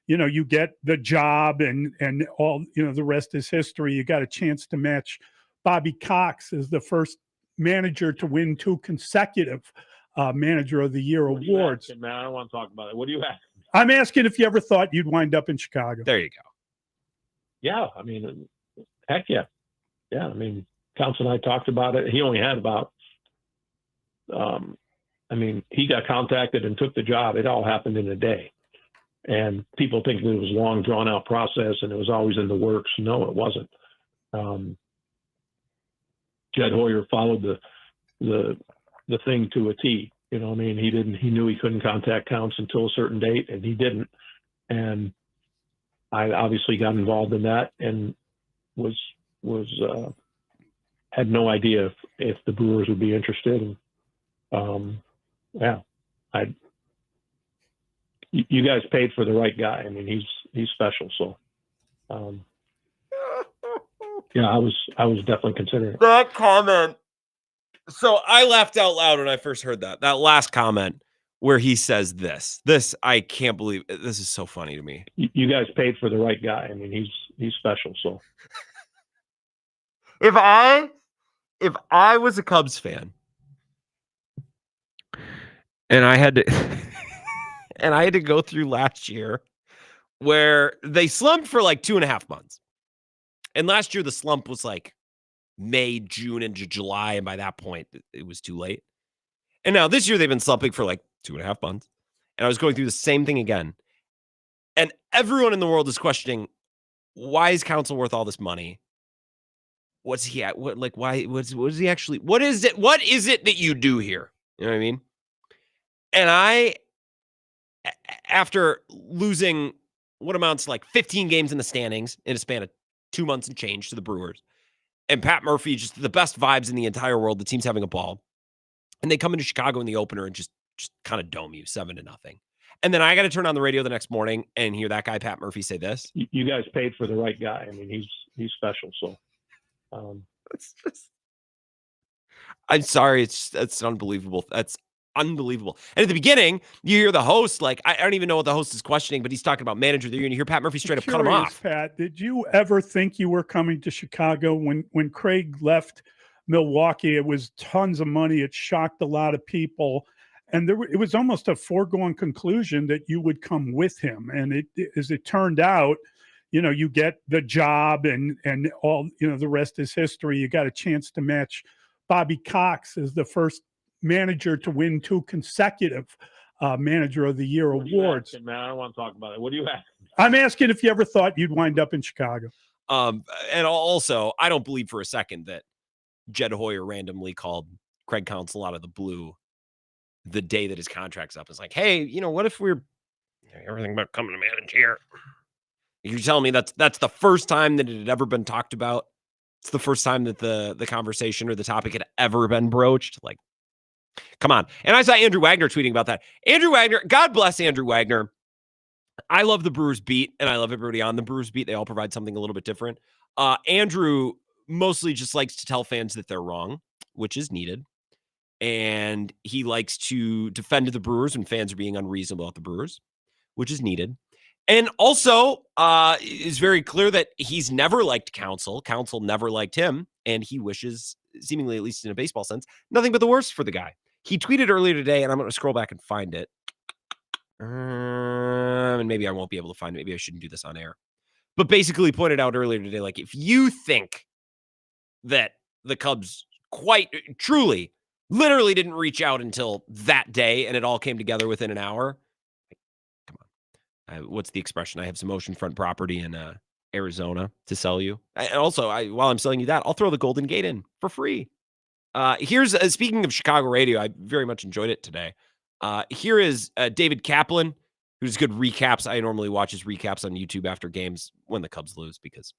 you get the job and all, the rest is history. You got a chance to match Bobby Cox as the first manager to win 2 consecutive Manager of the Year awards. Man, I don't want to talk about it. What do you ask? I'm asking if you ever thought you'd wind up in Chicago. There you go. Yeah, I mean, heck yeah. Yeah, I mean, Counts and I talked about it. He only had about, he got contacted and took the job. It all happened in a day. And people think that it was a long, drawn-out process and it was always in the works. No, it wasn't. Jed Hoyer followed the thing to a T. He knew he couldn't contact Counts until a certain date, and he didn't. And I obviously got involved in that and was had no idea if the Brewers would be interested. And you guys paid for the right guy. I mean, he's special. So, I was definitely considering it. That comment. So I laughed out loud when I first heard that last comment where he says this, I can't believe it. This is so funny to me. You guys paid for the right guy. I mean, he's special. So if I was a Cubs fan and I had to go through last year where they slumped for like 2.5 months. And last year the slump was like May, June, into July. And by that point, it was too late. And now this year they've been slumping for like 2.5 months. And I was going through the same thing again. And everyone in the world is questioning, why is Counsell worth all this money? What's he at? What is he actually? What is it that you do here? You know what I mean? And after losing what amounts to like 15 games in the standings in a span of 2 months and change to the Brewers, and Pat Murphy, just the best vibes in the entire world. The team's having a ball. And they come into Chicago in the opener and just kind of dome you 7-0. And then I got to turn on the radio the next morning and hear that guy, Pat Murphy, say this. You guys paid for the right guy. I mean, he's special. So it's just, I'm sorry. That's unbelievable. That's unbelievable. And at the beginning, you hear the host, like, I don't even know what the host is questioning, but he's talking about Manager of the Year, and you hear Pat Murphy straight up cut him off. Pat, did you ever think you were coming to Chicago when Craig left Milwaukee? It was tons of money. It shocked a lot of people. And it was almost a foregone conclusion that you would come with him. And as it turned out, you get the job and all, the rest is history. You got a chance to match Bobby Cox as the first manager to win 2 consecutive Manager of the Year awards. Man, I don't want to talk about it. What do you ask? I'm asking if you ever thought you'd wind up in Chicago. And also, I don't believe for a second that Jed Hoyer randomly called Craig Counsell out of the blue the day that his contract's up. It's like, hey, what if we're everything about coming to manage here? You're telling me that's the first time that it had ever been talked about? It's the first time that the conversation or the topic had ever been broached? Like, come on. And I saw Andrew Wagner tweeting about that. Andrew Wagner, God bless Andrew Wagner. I love the Brewers beat, and I love everybody on the Brewers beat. They all provide something a little bit different. Andrew mostly just likes to tell fans that they're wrong, which is needed. And he likes to defend the Brewers when fans are being unreasonable about the Brewers, which is needed. And also is very clear that he's never liked Counsell. Counsell never liked him, and he wishes, seemingly at least in a baseball sense, nothing but the worst for the guy. He tweeted earlier today, and I'm going to scroll back and find it. And maybe I won't be able to find it. Maybe I shouldn't do this on air. But basically pointed out earlier today, like, if you think that the Cubs quite truly, literally didn't reach out until that day and it all came together within an hour, come on. What's the expression? I have some oceanfront property in Arizona to sell you. And also, while I'm selling you that, I'll throw the Golden Gate in for free. Here's, speaking of Chicago radio, I very much enjoyed it today. Here is David Kaplan, who's good recaps. I normally watch his recaps on YouTube after games when the Cubs lose because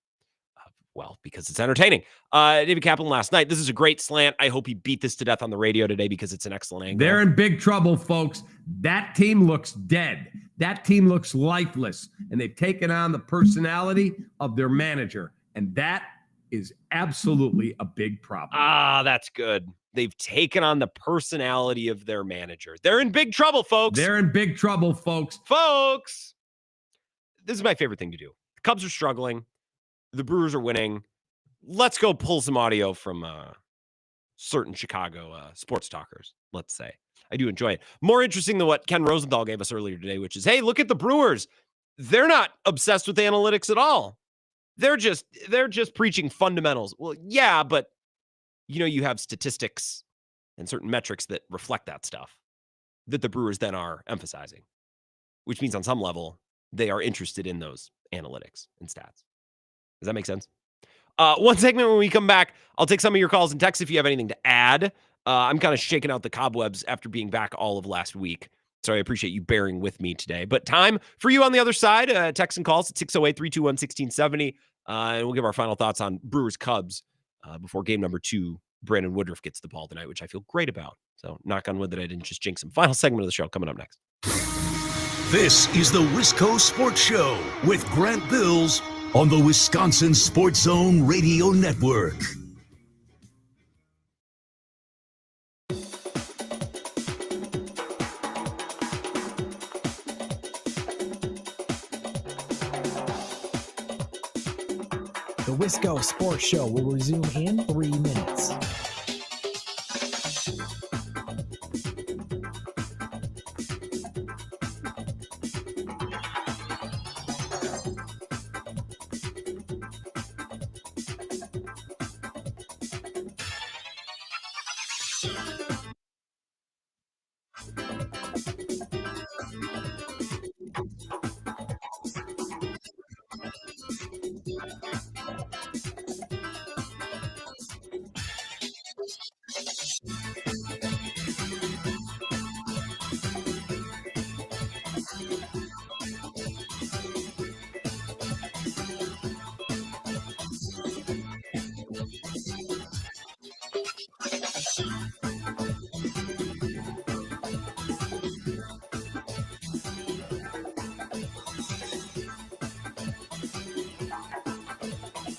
it's entertaining. David Kaplan last night. This is a great slant. I hope he beat this to death on the radio today because it's an excellent angle. They're in big trouble, folks. That team looks dead. That team looks lifeless. And they've taken on the personality of their manager. And that is absolutely a big problem. That's good. They've taken on the personality of their manager. They're in big trouble, folks. They're in big trouble, folks. Folks, this is my favorite thing to do. The Cubs are struggling. The Brewers are winning. Let's go pull some audio from certain Chicago sports talkers, let's say. I do enjoy it. More interesting than what Ken Rosenthal gave us earlier today, which is, hey, look at the Brewers. They're not obsessed with analytics at all. They're just preaching fundamentals. Well, yeah, but you have statistics and certain metrics that reflect that stuff that the Brewers then are emphasizing, which means on some level, they are interested in those analytics and stats. Does that make sense? One segment when we come back, I'll take some of your calls and texts if you have anything to add. I'm kind of shaking out the cobwebs after being back all of last week. So I appreciate you bearing with me today. But time for you on the other side, text and calls at 608-321-1670. And we'll give our final thoughts on Brewers-Cubs before game number 2. Brandon Woodruff gets the ball tonight, which I feel great about. So knock on wood that I didn't just jinx him. Final segment of the show coming up next. This is the Wisco Sports Show with Grant Bills on the Wisconsin Sports Zone Radio Network. The Wisco Sports Show will resume in 3 minutes.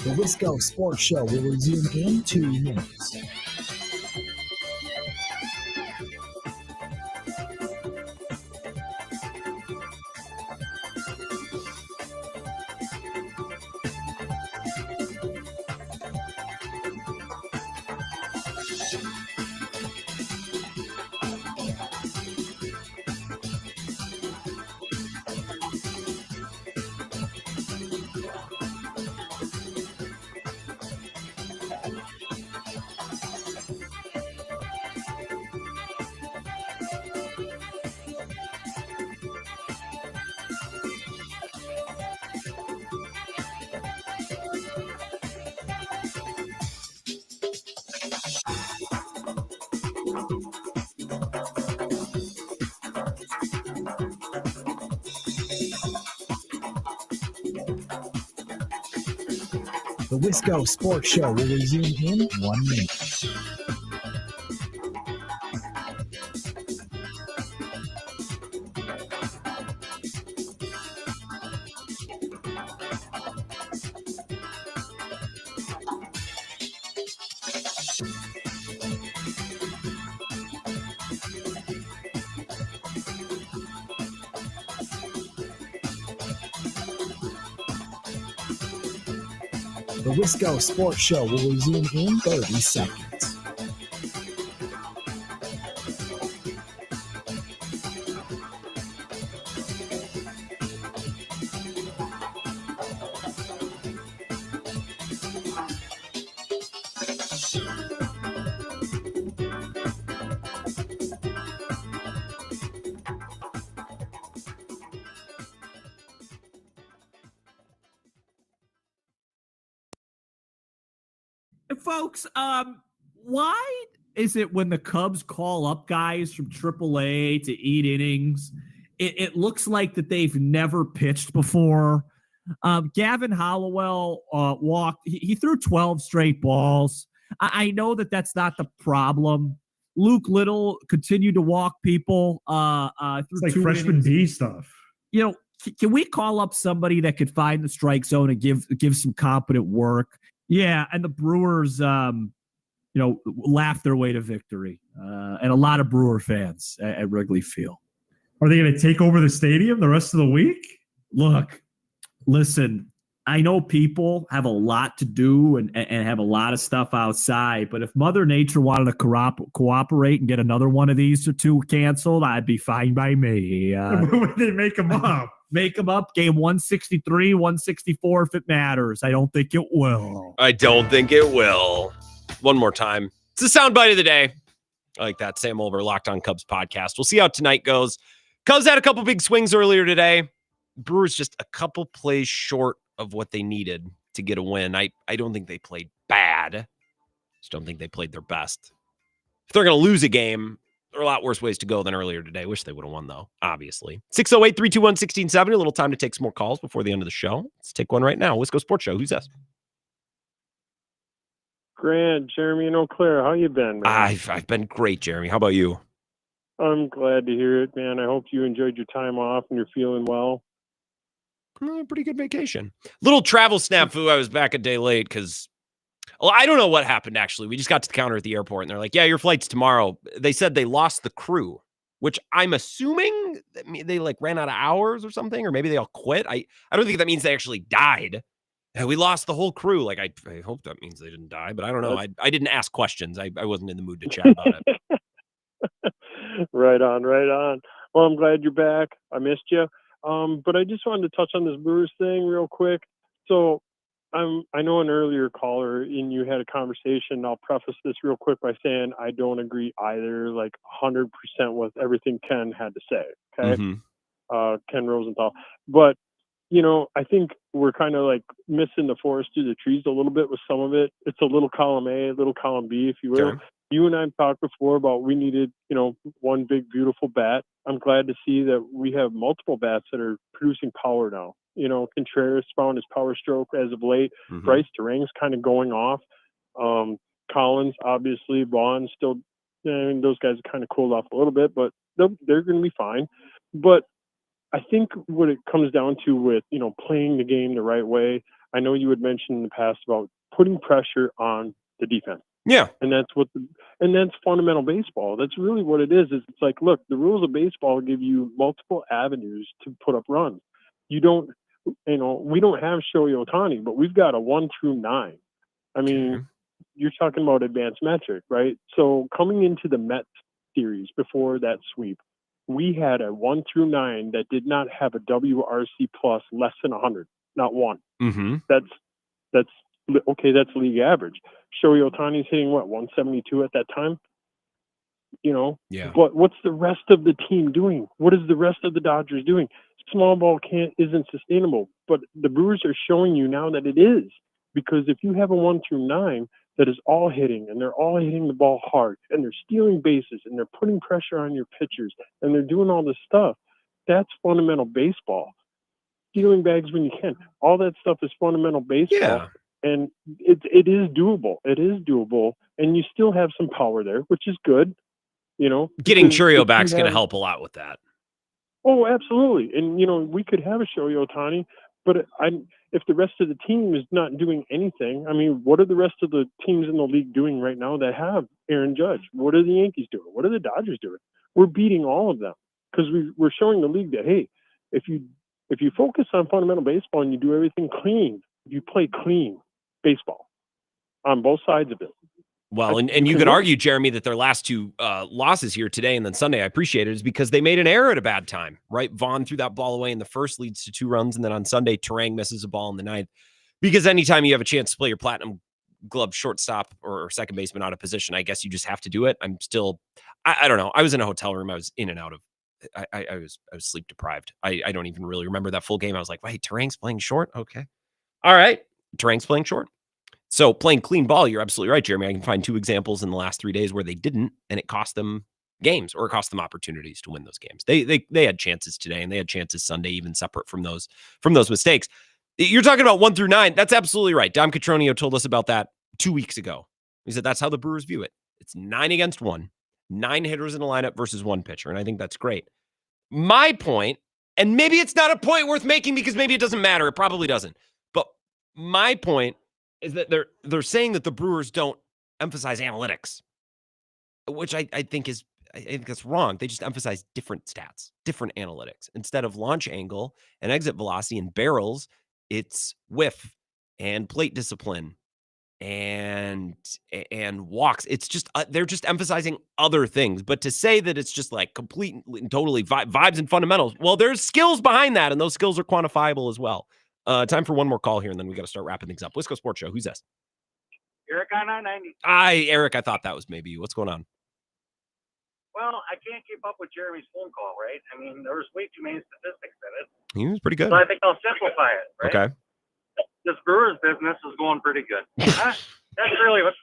The Wisco Sports Show will resume in 2 minutes. The Wisco Sports Show will resume in 1 minute. The Wisco Sports Show will resume in 30 seconds. Folks, why is it when the Cubs call up guys from AAA to eat innings, it looks like that they've never pitched before? Gavin Hollowell walked. He threw 12 straight balls. I know that that's not the problem. Luke Little continued to walk people. It's like freshman B stuff. You know, can we call up somebody that could find the strike zone and give some competent work? Yeah, and the Brewers, laughed their way to victory, and a lot of Brewer fans at Wrigley Field. Are they going to take over the stadium the rest of the week? Look, listen, I know people have a lot to do and have a lot of stuff outside, but if Mother Nature wanted to cooperate and get another one of these or two canceled, I'd be fine by me. When they make them up. Make them up. Game 163, 164 if it matters. I don't think it will. I don't think it will. One more time. It's the soundbite of the day. I like that. Sam Olver, Locked On Cubs podcast. We'll see how tonight goes. Cubs had a couple big swings earlier today. Brewers just a couple plays short of what they needed to get a win. I don't think they played bad. Just don't think they played their best. If they're going to lose a game, there are a lot worse ways to go than earlier today. Wish they would have won, though, obviously. 608-321-1670. A little time to take some more calls before the end of the show. Let's take one right now. Wisco Sports Show. Who's this? Grant, Jeremy, and Eau Claire. How you been, man? I've been great, Jeremy. How about you? I'm glad to hear it, man. I hope you enjoyed your time off and you're feeling well. Pretty good vacation. Little travel snafu. I was back a day late because, well, I don't know what happened, actually. We just got to the counter at the airport, and they're like, yeah, your flight's tomorrow. They said they lost the crew, which I'm assuming they like ran out of hours or something, or maybe they all quit. I don't think that means they actually died. We lost the whole crew. Like, I hope that means they didn't die, but I don't know. I didn't ask questions. I wasn't in the mood to chat about it. Right on. Well, I'm glad you're back. I missed you. But I just wanted to touch on this Brewers thing real quick. So I know an earlier caller and you had a conversation. I'll preface this real quick by saying I don't agree either, like 100% with everything Ken had to say. Okay. Mm-hmm. Ken Rosenthal. But, I think we're kind of like missing the forest through the trees a little bit with some of it. It's a little column A, a little column B, if you will. Okay. You and I have talked before about we needed, one big, beautiful bat. I'm glad to see that we have multiple bats that are producing power now. Contreras found his power stroke as of late. Mm-hmm. Bryce Durang's kind of going off. Collins, obviously, Vaughn still, those guys kind of cooled off a little bit, but they're going to be fine. But I think what it comes down to with, playing the game the right way, I know you had mentioned in the past about putting pressure on the defense. Yeah. And that's fundamental baseball. That's really what it is. It's like, look, the rules of baseball give you multiple avenues to put up runs. We don't have Shohei Ohtani, but we've got a 1 through 9. I mean, you're talking about advanced metric, right? So coming into the Mets series before that sweep, we had a 1 through 9 that did not have a WRC plus less than 100, not one. Mm-hmm. That's okay. That's league average. Shohei Ohtani's hitting 172 at that time. Yeah. But what's the rest of the team doing? What is the rest of the Dodgers doing? Small ball isn't sustainable. But the Brewers are showing you now that it is, because if you have a 1 through 9 that is all hitting, and they're all hitting the ball hard, and they're stealing bases, and they're putting pressure on your pitchers, and they're doing all this stuff, that's fundamental baseball. Stealing bags when you can. All that stuff is fundamental baseball. Yeah. And it is doable. It is doable, and you still have some power there, which is good. Getting because Churio if back is you going to have- help a lot with that. Oh, absolutely. And we could have a Shohei Ohtani, but if the rest of the team is not doing anything, I mean, what are the rest of the teams in the league doing right now that have Aaron Judge? What are the Yankees doing? What are the Dodgers doing? We're beating all of them because we're showing the league that, hey, if you focus on fundamental baseball and you do everything clean, you play clean baseball on both sides of it. Well, and you can could win. argue, Jeremy, that their last two losses here today and then Sunday, I appreciate it, is because they made an error at a bad time, right? Vaughn threw that ball away in the first, leads to 2 runs, and then on Sunday, Terang misses a ball in the ninth. Because anytime you have a chance to play your platinum glove shortstop or second baseman out of position, I guess you just have to do it. I'm still, I don't know. I was in a hotel room. I was in and out of, I was sleep deprived. I don't even really remember that full game. I was like, wait, Terang's playing short? Okay. All right. Terang's playing short. So playing clean ball, you're absolutely right, Jeremy. I can find 2 examples in the last 3 days where they didn't, and it cost them games or it cost them opportunities to win those games. They had chances today, and they had chances Sunday, even separate from those mistakes. You're talking about 1 through 9. That's absolutely right. Dom Catronio told us about that 2 weeks ago. He said that's how the Brewers view it. It's 9 against 1, 9 hitters in the lineup versus 1 pitcher, and I think that's great. My point, and maybe it's not a point worth making because maybe it doesn't matter. It probably doesn't. But my point is that they're saying that the Brewers don't emphasize analytics, which I think that's wrong. They just emphasize different stats, different analytics. Instead of launch angle and exit velocity and barrels, it's whiff and plate discipline and walks. It's just they're just emphasizing other things. But to say that it's just like complete and totally vibes and fundamentals, well, there's skills behind that, and those skills are quantifiable as well. Time for one more call here, and then we got to start wrapping things up. Wisco Sports Show. Who's this? Eric on 990. Hi, Eric. I thought that was maybe you. What's going on? Well, I can't keep up with Jeremy's phone call, right? I mean, there was way too many statistics in it. He was pretty good. So I think I'll simplify it, right? Okay. This Brewers business is going pretty good. That's really what's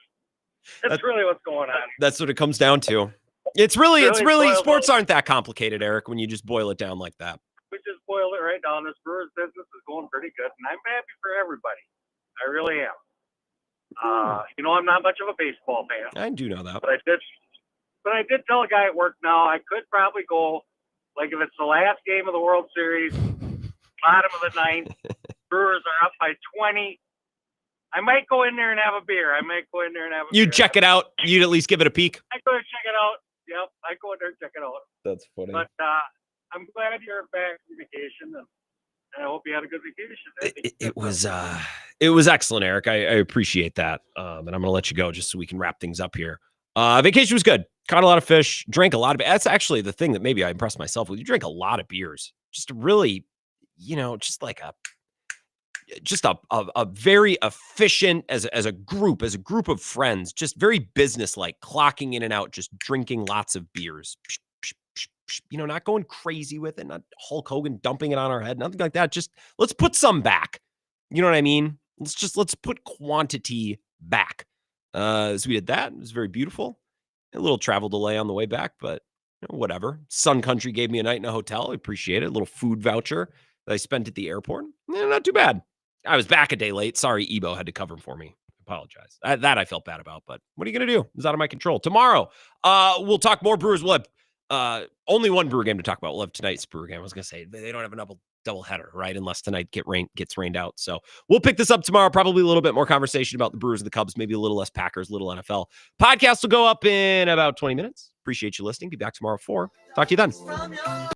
going on. That's what it comes down to. It's really sports aren't that complicated, Eric, when you just boil it down like that. We just boil it right down. This Brewers business is going pretty good, and I'm happy for everybody. I really am. I'm not much of a baseball fan. I do know that. But I did tell a guy at work now I could probably go, like if it's the last game of the World Series, bottom of the ninth, Brewers are up by 20. I might go in there and have a beer. You'd check it out. You'd at least give it a peek. I go and check it out. Yep, I go in there and check it out. That's funny. But I'm glad you're back from vacation, and I hope you had a good vacation. It was excellent, Eric. I appreciate that. And I'm going to let you go just so we can wrap things up here. Vacation was good. Caught a lot of fish. Drank a lot of. That's actually the thing that maybe I impressed myself with. You drank a lot of beers. Just really, just like a very efficient as a group of friends, just very business-like, clocking in and out, just drinking lots of beers. Not going crazy with it, not Hulk Hogan dumping it on our head, nothing like that. Just let's put some back. You know what I mean? Let's put quantity back. So we did that. It was very beautiful. A little travel delay on the way back, but whatever. Sun Country gave me a night in a hotel. I appreciate it. A little food voucher that I spent at the airport. Not too bad. I was back a day late. Sorry, Ebo had to cover for me. I apologize. That I felt bad about, but what are you going to do? It's out of my control. Tomorrow, we'll talk more Brewers. We'll have only one Brewer game to talk about. We'll have tonight's Brewer game. I was going to say, they don't have a double header, right? Unless tonight gets rained out. So we'll pick this up tomorrow. Probably a little bit more conversation about the Brewers and the Cubs, maybe a little less Packers, little NFL. Podcast will go up in about 20 minutes. Appreciate you listening. Be back tomorrow at 4. Talk to you then.